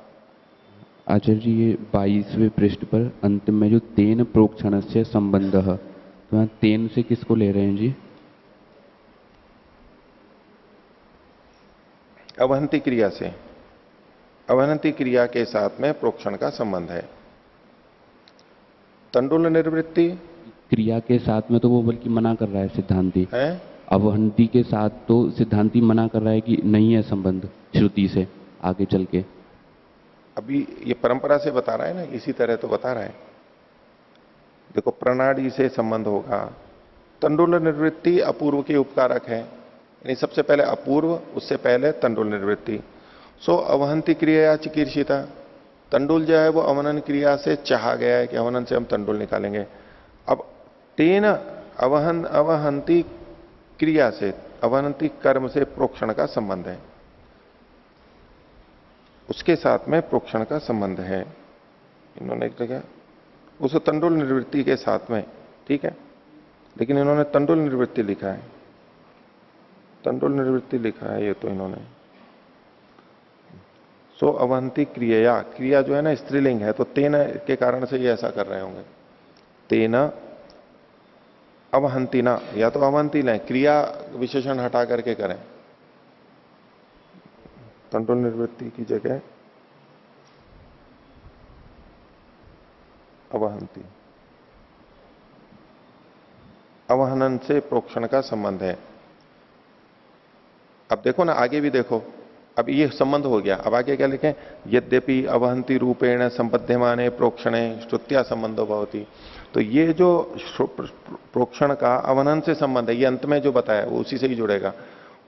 आचार्य जी, ये 22वें पृष्ठ पर अंत में जो तेन प्रोक्षण से संबंध है, तो यहाँ तेन से किसको ले रहे हैं जी? अवहंति क्रिया से, अवहंति क्रिया के साथ में प्रोक्षण का संबंध है। तंडुल निर्वृत्ति क्रिया के साथ में तो वो बल्कि मना कर रहा है सिद्धांती है, अवहंति के साथ तो सिद्धांती मना कर रहा है कि नहीं है संबंध श्रुति से आगे चल के। अभी ये परंपरा से बता रहा है ना, इसी तरह तो बता रहा है। देखो प्रणाली से संबंध होगा, तंडुल निर्वृत्ति अपूर्व के उपकारक है, यानी सबसे पहले अपूर्व, उससे पहले तंडुल निर्वृत्ति। सो अवहंति क्रिया चिकीर्षिता, तंडुल जो है वो अवनन क्रिया से चाहा गया है कि अवनन से हम तंडुल निकालेंगे। अब तेन अवहंती क्रिया से, अवहंती कर्म से प्रोक्षण का संबंध है, उसके साथ में प्रोक्षण का संबंध है। इन्होंने एक जगह उस तंडुल निवृत्ति के साथ में, ठीक है, लेकिन इन्होंने तंडुल निवृत्ति लिखा है, तंडुल निवृत्ति लिखा है ये तो इन्होंने। सो अवंती क्रिया, क्रिया जो है ना स्त्रीलिंग है, तो तेन के कारण से ये ऐसा कर रहे होंगे। तेन अवहंतिना, या तो अवंती लें, क्रिया विशेषण हटा करके करें, तंडुल निवृत्ति की जगह अवहंती। अवहनन से प्रोक्षण का संबंध है। अब देखो ना, आगे भी देखो, अब ये संबंध हो गया, अब आगे क्या लिखें, यद्यपि अवहंती रूपेण संबध्यमाने प्रोक्षणे श्रुत्या संबंधो भवति। तो ये जो प्रोक्षण का अवहनन से संबंध है, ये अंत में जो बताया वो उसी से ही जुड़ेगा,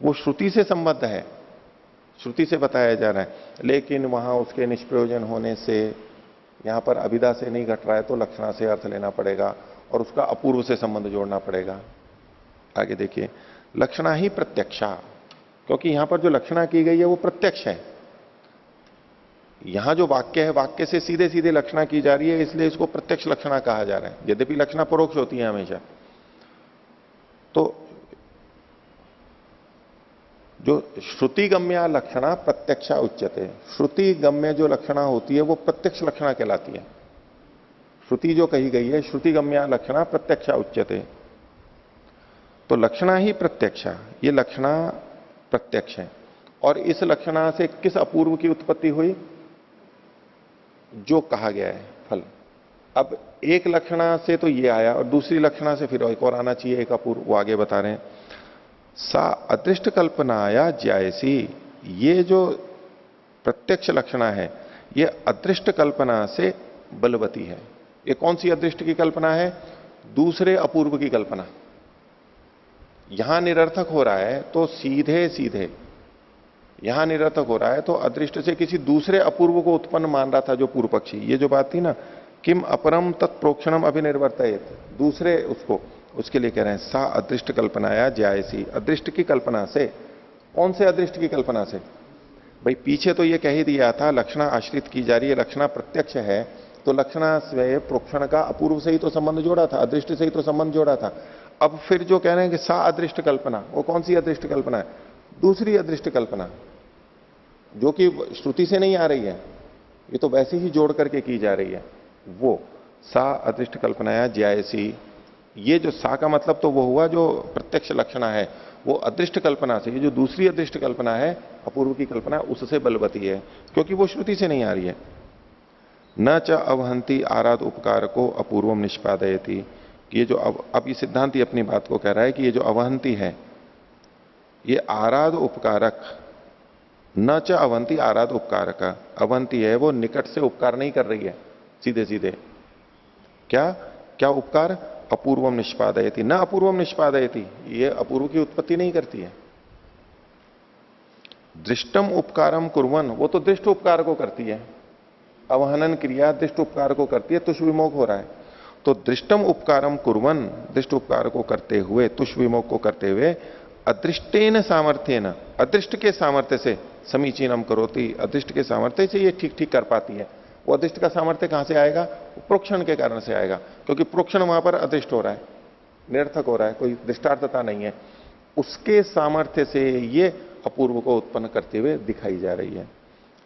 वो श्रुति से संबद्ध है, श्रुति से बताया जा रहा है, लेकिन वहां उसके निष्प्रयोजन होने से यहां पर अभिधा से नहीं घट रहा है, तो लक्षणा से अर्थ लेना पड़ेगा और उसका अपूर्व से संबंध जोड़ना पड़ेगा। आगे देखिए, लक्षणा ही प्रत्यक्षा, क्योंकि यहां पर जो लक्षणा की गई है वो प्रत्यक्ष है। यहां जो वाक्य है, वाक्य से सीधे सीधे लक्षणा की जा रही है, इसलिए इसको प्रत्यक्ष लक्षणा कहा जा रहा है। यद्यपि लक्षणा परोक्ष होती है हमेशा, तो जो श्रुति गम्या लक्षणा प्रत्यक्षा उच्यते, श्रुति गम्य जो लक्षणा होती है वो प्रत्यक्ष लक्षणा कहलाती है। श्रुति जो कही गई है, श्रुति गम्या लक्षणा प्रत्यक्षा उच्यते, तो लक्षणा ही प्रत्यक्षा, ये लक्षणा प्रत्यक्ष है। और इस लक्षणा से किस अपूर्व की उत्पत्ति हुई, जो कहा गया है फल। अब एक लक्षणा से तो ये आया और दूसरी लक्षणा से फिर एक और आना चाहिए, एक अपूर्व, वो आगे बता रहे हैं। सा अदृष्ट कल्पनाया ज्यायसी, ये जो प्रत्यक्ष लक्षणा है ये अदृष्ट कल्पना से बलवती है। ये कौन सी अदृष्ट की कल्पना है, दूसरे अपूर्व की कल्पना। यहां निरर्थक हो रहा है तो सीधे सीधे यहां निरर्थक हो रहा है, तो अदृष्ट से किसी दूसरे अपूर्व को उत्पन्न मान रहा था जो पूर्व पक्षी। ये जो बात थी ना, किम अपरम तत्प्रोक्षणम अभिनिर्वर्तयेत, दूसरे उसको, उसके लिए कह रहे हैं सा अदृष्ट कल्पनाया ज्यायसी, अदृष्ट की कल्पना से। कौन से अदृष्ट की कल्पना से भाई, पीछे तो ये कह ही दिया था लक्षणा आश्रित की जा रही है, लक्षणा प्रत्यक्ष है, तो लक्षणा से प्रोक्षण का अपूर्व से ही तो संबंध जोड़ा था, अदृष्ट से ही तो संबंध जोड़ा था। अब फिर जो कह रहे हैं कि सा अदृष्ट कल्पना, वो कौन सी अदृष्ट कल्पना है, दूसरी अदृष्ट कल्पना जो कि श्रुति से नहीं आ रही है, ये तो वैसे ही जोड़ करके की जा रही है। वो सा अदृष्ट कल्पनाया ज्यायसी, ये जो सा का मतलब तो वो हुआ जो प्रत्यक्ष लक्षणा है, वो अदृष्ट कल्पना से, ये जो दूसरी अदृष्ट कल्पना है अपूर्व की कल्पना, उससे बलवती है, क्योंकि वो श्रुति से नहीं आ रही है। न च अवहंती आराध उपकार को अपूर्वम निष्पादयति, ये जो अब ये सिद्धांति अपनी बात को कह रहा है कि ये जो अवहंती है ये आराध उपकारक, न च अवंती आराध उपकारक, अवंती है वो निकट से उपकार नहीं कर रही है सीधे सीधे, क्या क्या उपकार, अपूर्वम निष्पादयति, न अपूर्वम निष्पादयति, ये अपूर्व की उत्पत्ति नहीं करती है। दृष्टम उपकारम कुर्वन, वो तो दृष्ट उपकार को करती है, अवहनन क्रिया दृष्ट उपकार को करती है, तुष विमोक हो रहा है, तो दृष्टम उपकारम कुर्वन, दृष्ट उपकार को करते हुए, तुष विमोक को करते हुए, अदृष्टेन सामर्थ्येन, अदृष्ट के सामर्थ्य से, समीचीनम करोति, अदृष्ट के सामर्थ्य से ये ठीक ठीक कर पाती है। वो अदृष्ट का सामर्थ्य कहां से आएगा, प्रोक्षण के कारण से आएगा, क्योंकि प्रोक्षण वहां पर अदृष्ट हो रहा है, निरर्थक हो रहा है, कोई दृष्टार्थता नहीं है, उसके सामर्थ्य से ये अपूर्व को उत्पन्न करते हुए दिखाई जा रही है।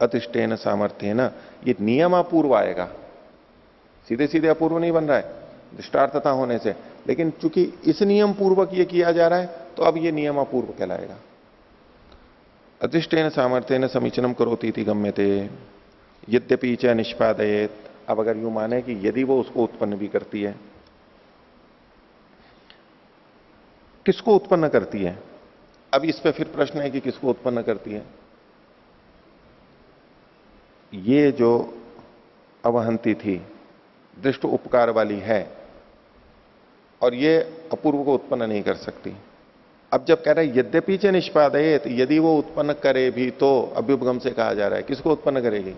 अदृष्टेन सामर्थ्येन, ये नियम अपूर्व आएगा, सीधे सीधे अपूर्व नहीं बन रहा है दृष्टार्थता होने से, लेकिन चूंकि इस नियम पूर्वक ये किया जा रहा है तो अब ये नियम अपूर्व कहलाएगा। अदृष्टेन सामर्थ्येन समीचीनम करोति इति गम्यते, यद्यपि च निष्पादयेत। अब अगर यूं माने कि यदि वो उसको उत्पन्न भी करती है, किसको उत्पन्न करती है, अब इस पे फिर प्रश्न है कि किसको उत्पन्न करती है। ये जो अवहंती थी दृष्ट उपकार वाली है और ये अपूर्व को उत्पन्न नहीं कर सकती। अब जब कह रहा है यद्यपि च निष्पादयेत, यदि वो उत्पन्न करे भी तो अभ्युपगम से कहा जा रहा है, किसको उत्पन्न करेगी,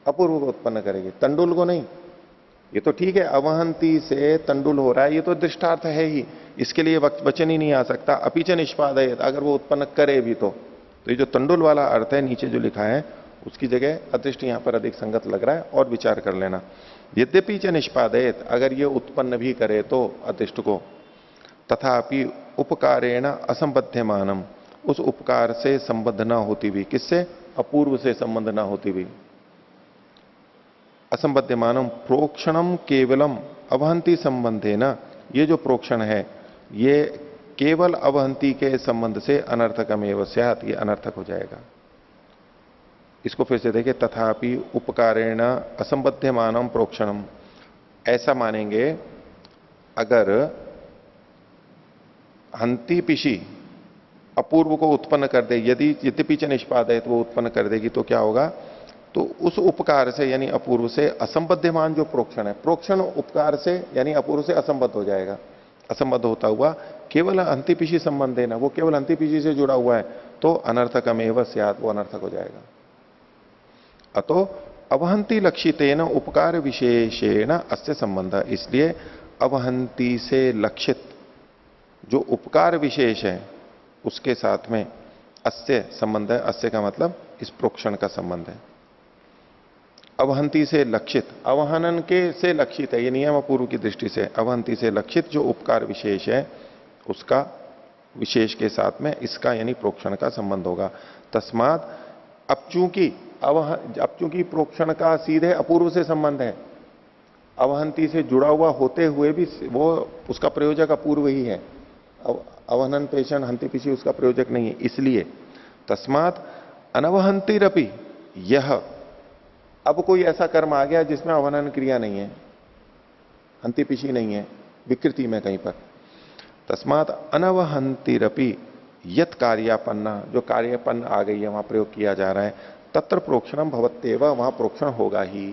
अपूर्व को उत्पन्न करेगी, तंडुल को नहीं। ये तो ठीक है, अवहंती से तंडुल हो रहा है, ये तो दृष्टार्थ है ही, इसके लिए वचन ही नहीं आ सकता। अपिच निष्पादयत, अगर वो उत्पन्न करे भी तो ये जो तंडुल वाला अर्थ है नीचे जो लिखा है उसकी जगह अदृष्ट यहां पर अधिक संगत लग रहा है, और विचार कर लेना। यद्यपि च निष्पादयत, अगर ये उत्पन्न भी करे तो अदृष्ट को, तथापि उपकारेण असंबध्यमानम, उस उपकार से संबद्ध ना होती भी, किससे? अपूर्व से संबंध ना होती भी। असंबध्यमानम प्रोक्षणम केवलम अवहंती संबंधे न, ये जो प्रोक्षण है ये केवल अवहंती के संबंध से अनर्थकमेव स्यात्, ये अनर्थक हो जाएगा। इसको फिर से देखें, तथापि उपकारेण असंबध्यमानम प्रोक्षणम, ऐसा मानेंगे अगर हंती पिशी अपूर्व को उत्पन्न कर दे, यदि यद्यपि च निष्पादयत, वो उत्पन्न कर देगी तो क्या होगा? तो उस उपकार से यानी अपूर्व से असंबद्धमान जो प्रोक्षण है, प्रोक्षण उपकार से यानी अपूर्व से असंबद्ध हो जाएगा। असंबद्ध होता हुआ केवल अंतिपिशी संबंध देना, वो केवल अंतिपिशी से जुड़ा हुआ है तो अनर्थकमेव स्यात्, वो अनर्थक हो जाएगा। अतो अवहंती लक्षितेन उपकार विशेषेण अस्य संबंध, इसलिए अवहंती से लक्षित जो उपकार विशेष है उसके साथ में अस्य संबंध है। अस्य का मतलब इस प्रोक्षण का संबंध है। अवहंती से लक्षित, अवहनन के से लक्षित है, ये नियम अपूर्व की दृष्टि से अवहंती से लक्षित जो उपकार विशेष है उसका विशेष के साथ में इसका यानी प्रोक्षण का संबंध होगा। तस्मात् अब चूंकि प्रोक्षण का सीधे अपूर्व से संबंध है, अवहंती से जुड़ा हुआ होते हुए भी वो उसका प्रयोजक अपूर्व ही है, अवहनन पेशन हंति पिछी उसका प्रयोजक नहीं है, इसलिए तस्मात् अनवहंतिरपि यह, अब कोई ऐसा कर्म आ गया जिसमें अवहनन क्रिया नहीं है, हंति पिछी नहीं है, विकृति में कहीं पर, तस्मात् अनवहंतिरपि यत कार्यापन्ना, जो कार्यपन्न आ गई है वहां प्रयोग किया जा रहा है, तत्र प्रोक्षणम भवत्येव, वहां प्रोक्षण होगा ही,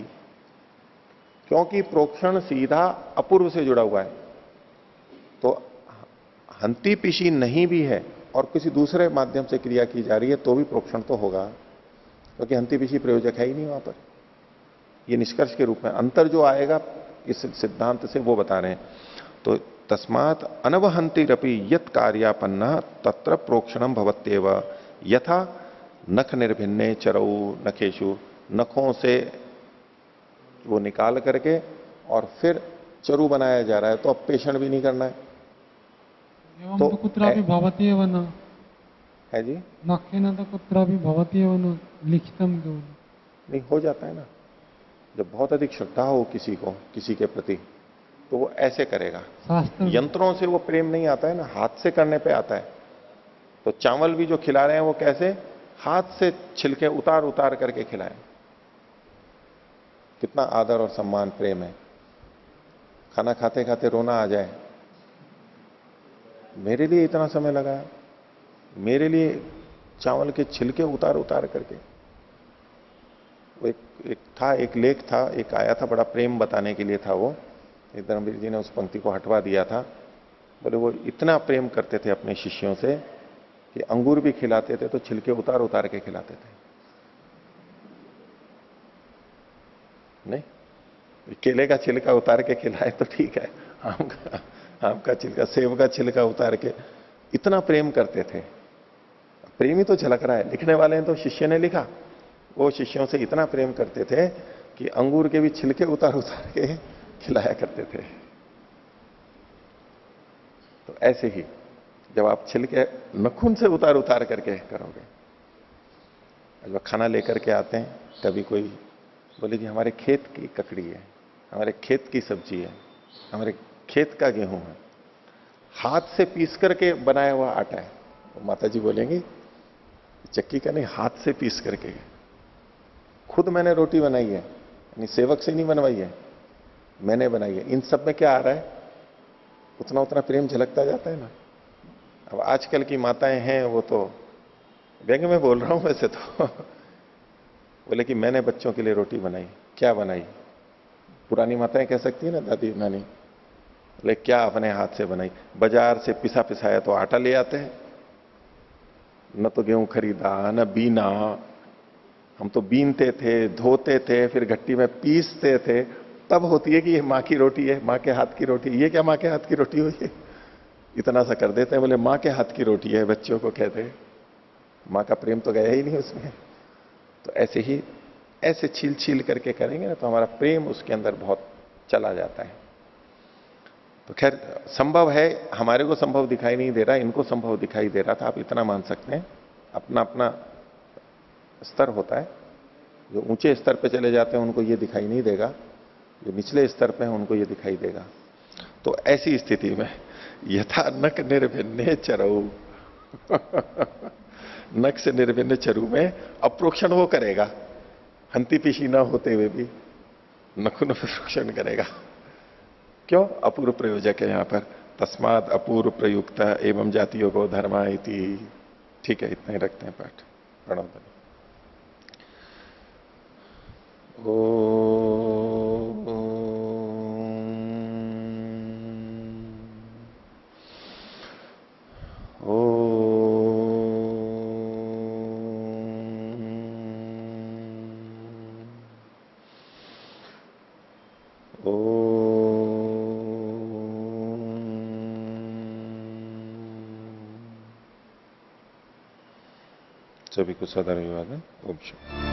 क्योंकि प्रोक्षण सीधा अपूर्व से जुड़ा हुआ है। तो हंति पिशी नहीं भी है और किसी दूसरे माध्यम से क्रिया की जा रही है तो भी प्रोक्षण तो होगा, क्योंकि हंति पिशी प्रयोजक है ही नहीं वहां पर। ये निष्कर्ष के रूप में अंतर जो आएगा इस सिद्धांत से वो बता रहे हैं। तो तस्मात् अनवहंतिरपि यत कार्यापन्ना तत्र प्रोक्षणम भवत्येव, यथा नख निर्भिन्ने चरऊ नखेशु, नखों से वो निकाल करके और फिर चरु बनाया जा रहा है, तो अब पेषण भी नहीं करना है। एवं तो कुत्रापि भवति एव न है जी, नखेन तो कुत्रापि भवति एव न लिखितम क्यों नहीं हो जाता है ना। जब बहुत अधिक श्रद्धा हो किसी को, किसी के प्रति, तो वो ऐसे करेगा। शास्त्र यंत्रों से वो प्रेम नहीं आता है ना, हाथ से करने पे आता है। तो चावल भी जो खिला रहे हैं वो कैसे, हाथ से छिलके उतार उतार करके खिलाएं। कितना आदर और सम्मान प्रेम है। खाना खाते खाते रोना आ जाए, मेरे लिए इतना समय लगा, मेरे लिए चावल के छिलके उतार उतार करके। वो एक लेख था, एक आया था, बड़ा प्रेम बताने के लिए था वो, एक धर्मवीर जी ने उस पंक्ति को हटवा दिया था। बोले वो इतना प्रेम करते थे अपने शिष्यों से कि अंगूर भी खिलाते थे तो छिलके उतार उतार के खिलाते थे। नहीं, केले का छिलका उतार के खिलाए तो ठीक है, आम का छिलका, सेब का छिलका उतार के, इतना प्रेम करते थे। प्रेम ही तो झलक रहा है, लिखने वाले हैं तो शिष्य ने लिखा, वो शिष्यों से इतना प्रेम करते थे कि अंगूर के भी छिलके उतार उतार के खिलाया करते थे। तो ऐसे ही जब आप छिलके नखून से उतार उतार करके करोगे, जब खाना लेकर के आते हैं, कभी कोई बोले जी हमारे खेत की ककड़ी है, हमारे खेत की सब्जी है, हमारे खेत का गेहूं है, हाथ से पीस करके बनाया हुआ आटा है, वो माता जी बोलेंगी चक्की का नहीं, हाथ से पीस करके, खुद मैंने रोटी बनाई है, यानी सेवक से नहीं बनवाई है, मैंने बनाई है। इन सब में क्या आ रहा है, उतना उतना प्रेम झलकता जाता है ना। अब आजकल की माताएं हैं वो तो, व्यंग में बोल रहा हूं वैसे तो, बोले कि मैंने बच्चों के लिए रोटी बनाई। क्या बनाई? पुरानी माताएं कह सकती है ना, दादी नानी, बोले क्या अपने हाथ से बनाई? बाजार से पिसा पिसाया तो आटा ले आते हैं, न तो गेहूं खरीदा न बीना, हम तो बीनते थे, धोते थे, फिर घट्टी में पीसते थे, तब होती है कि ये माँ की रोटी है, माँ के हाथ की रोटी। ये क्या माँ के हाथ की रोटी हुई है? इतना सा कर देते हैं, बोले माँ के हाथ की रोटी है, बच्चों को कहते हैं। माँ का प्रेम तो गया ही नहीं उसमें। तो ऐसे ही ऐसे छील छील करके करेंगे ना, तो हमारा प्रेम उसके अंदर बहुत चला जाता है। तो खैर संभव है, हमारे को संभव दिखाई नहीं दे रहा, इनको संभव दिखाई दे रहा था, आप इतना मान सकते हैं। अपना अपना स्तर होता है। जो ऊंचे स्तर पे चले जाते हैं उनको ये दिखाई नहीं देगा, जो निचले स्तर पे हैं उनको ये दिखाई देगा। तो ऐसी स्थिति में यथा नक निर्भिन्ने चरऊ नक से निर्भिन्न चरु में अप्रोक्षण वो करेगा, हंती पीशी ना होते हुए भी नखुन प्रोक्षण करेगा। क्यों? अपूर्व प्रयोजक है यहां पर। तस्माद अपूर्व प्रयुक्त एवं जातियों को धर्मा इति। ठीक है, इतना ही रखते हैं पाठ। प्रणव। सभी को सदा अभिवादन। ओम शांति।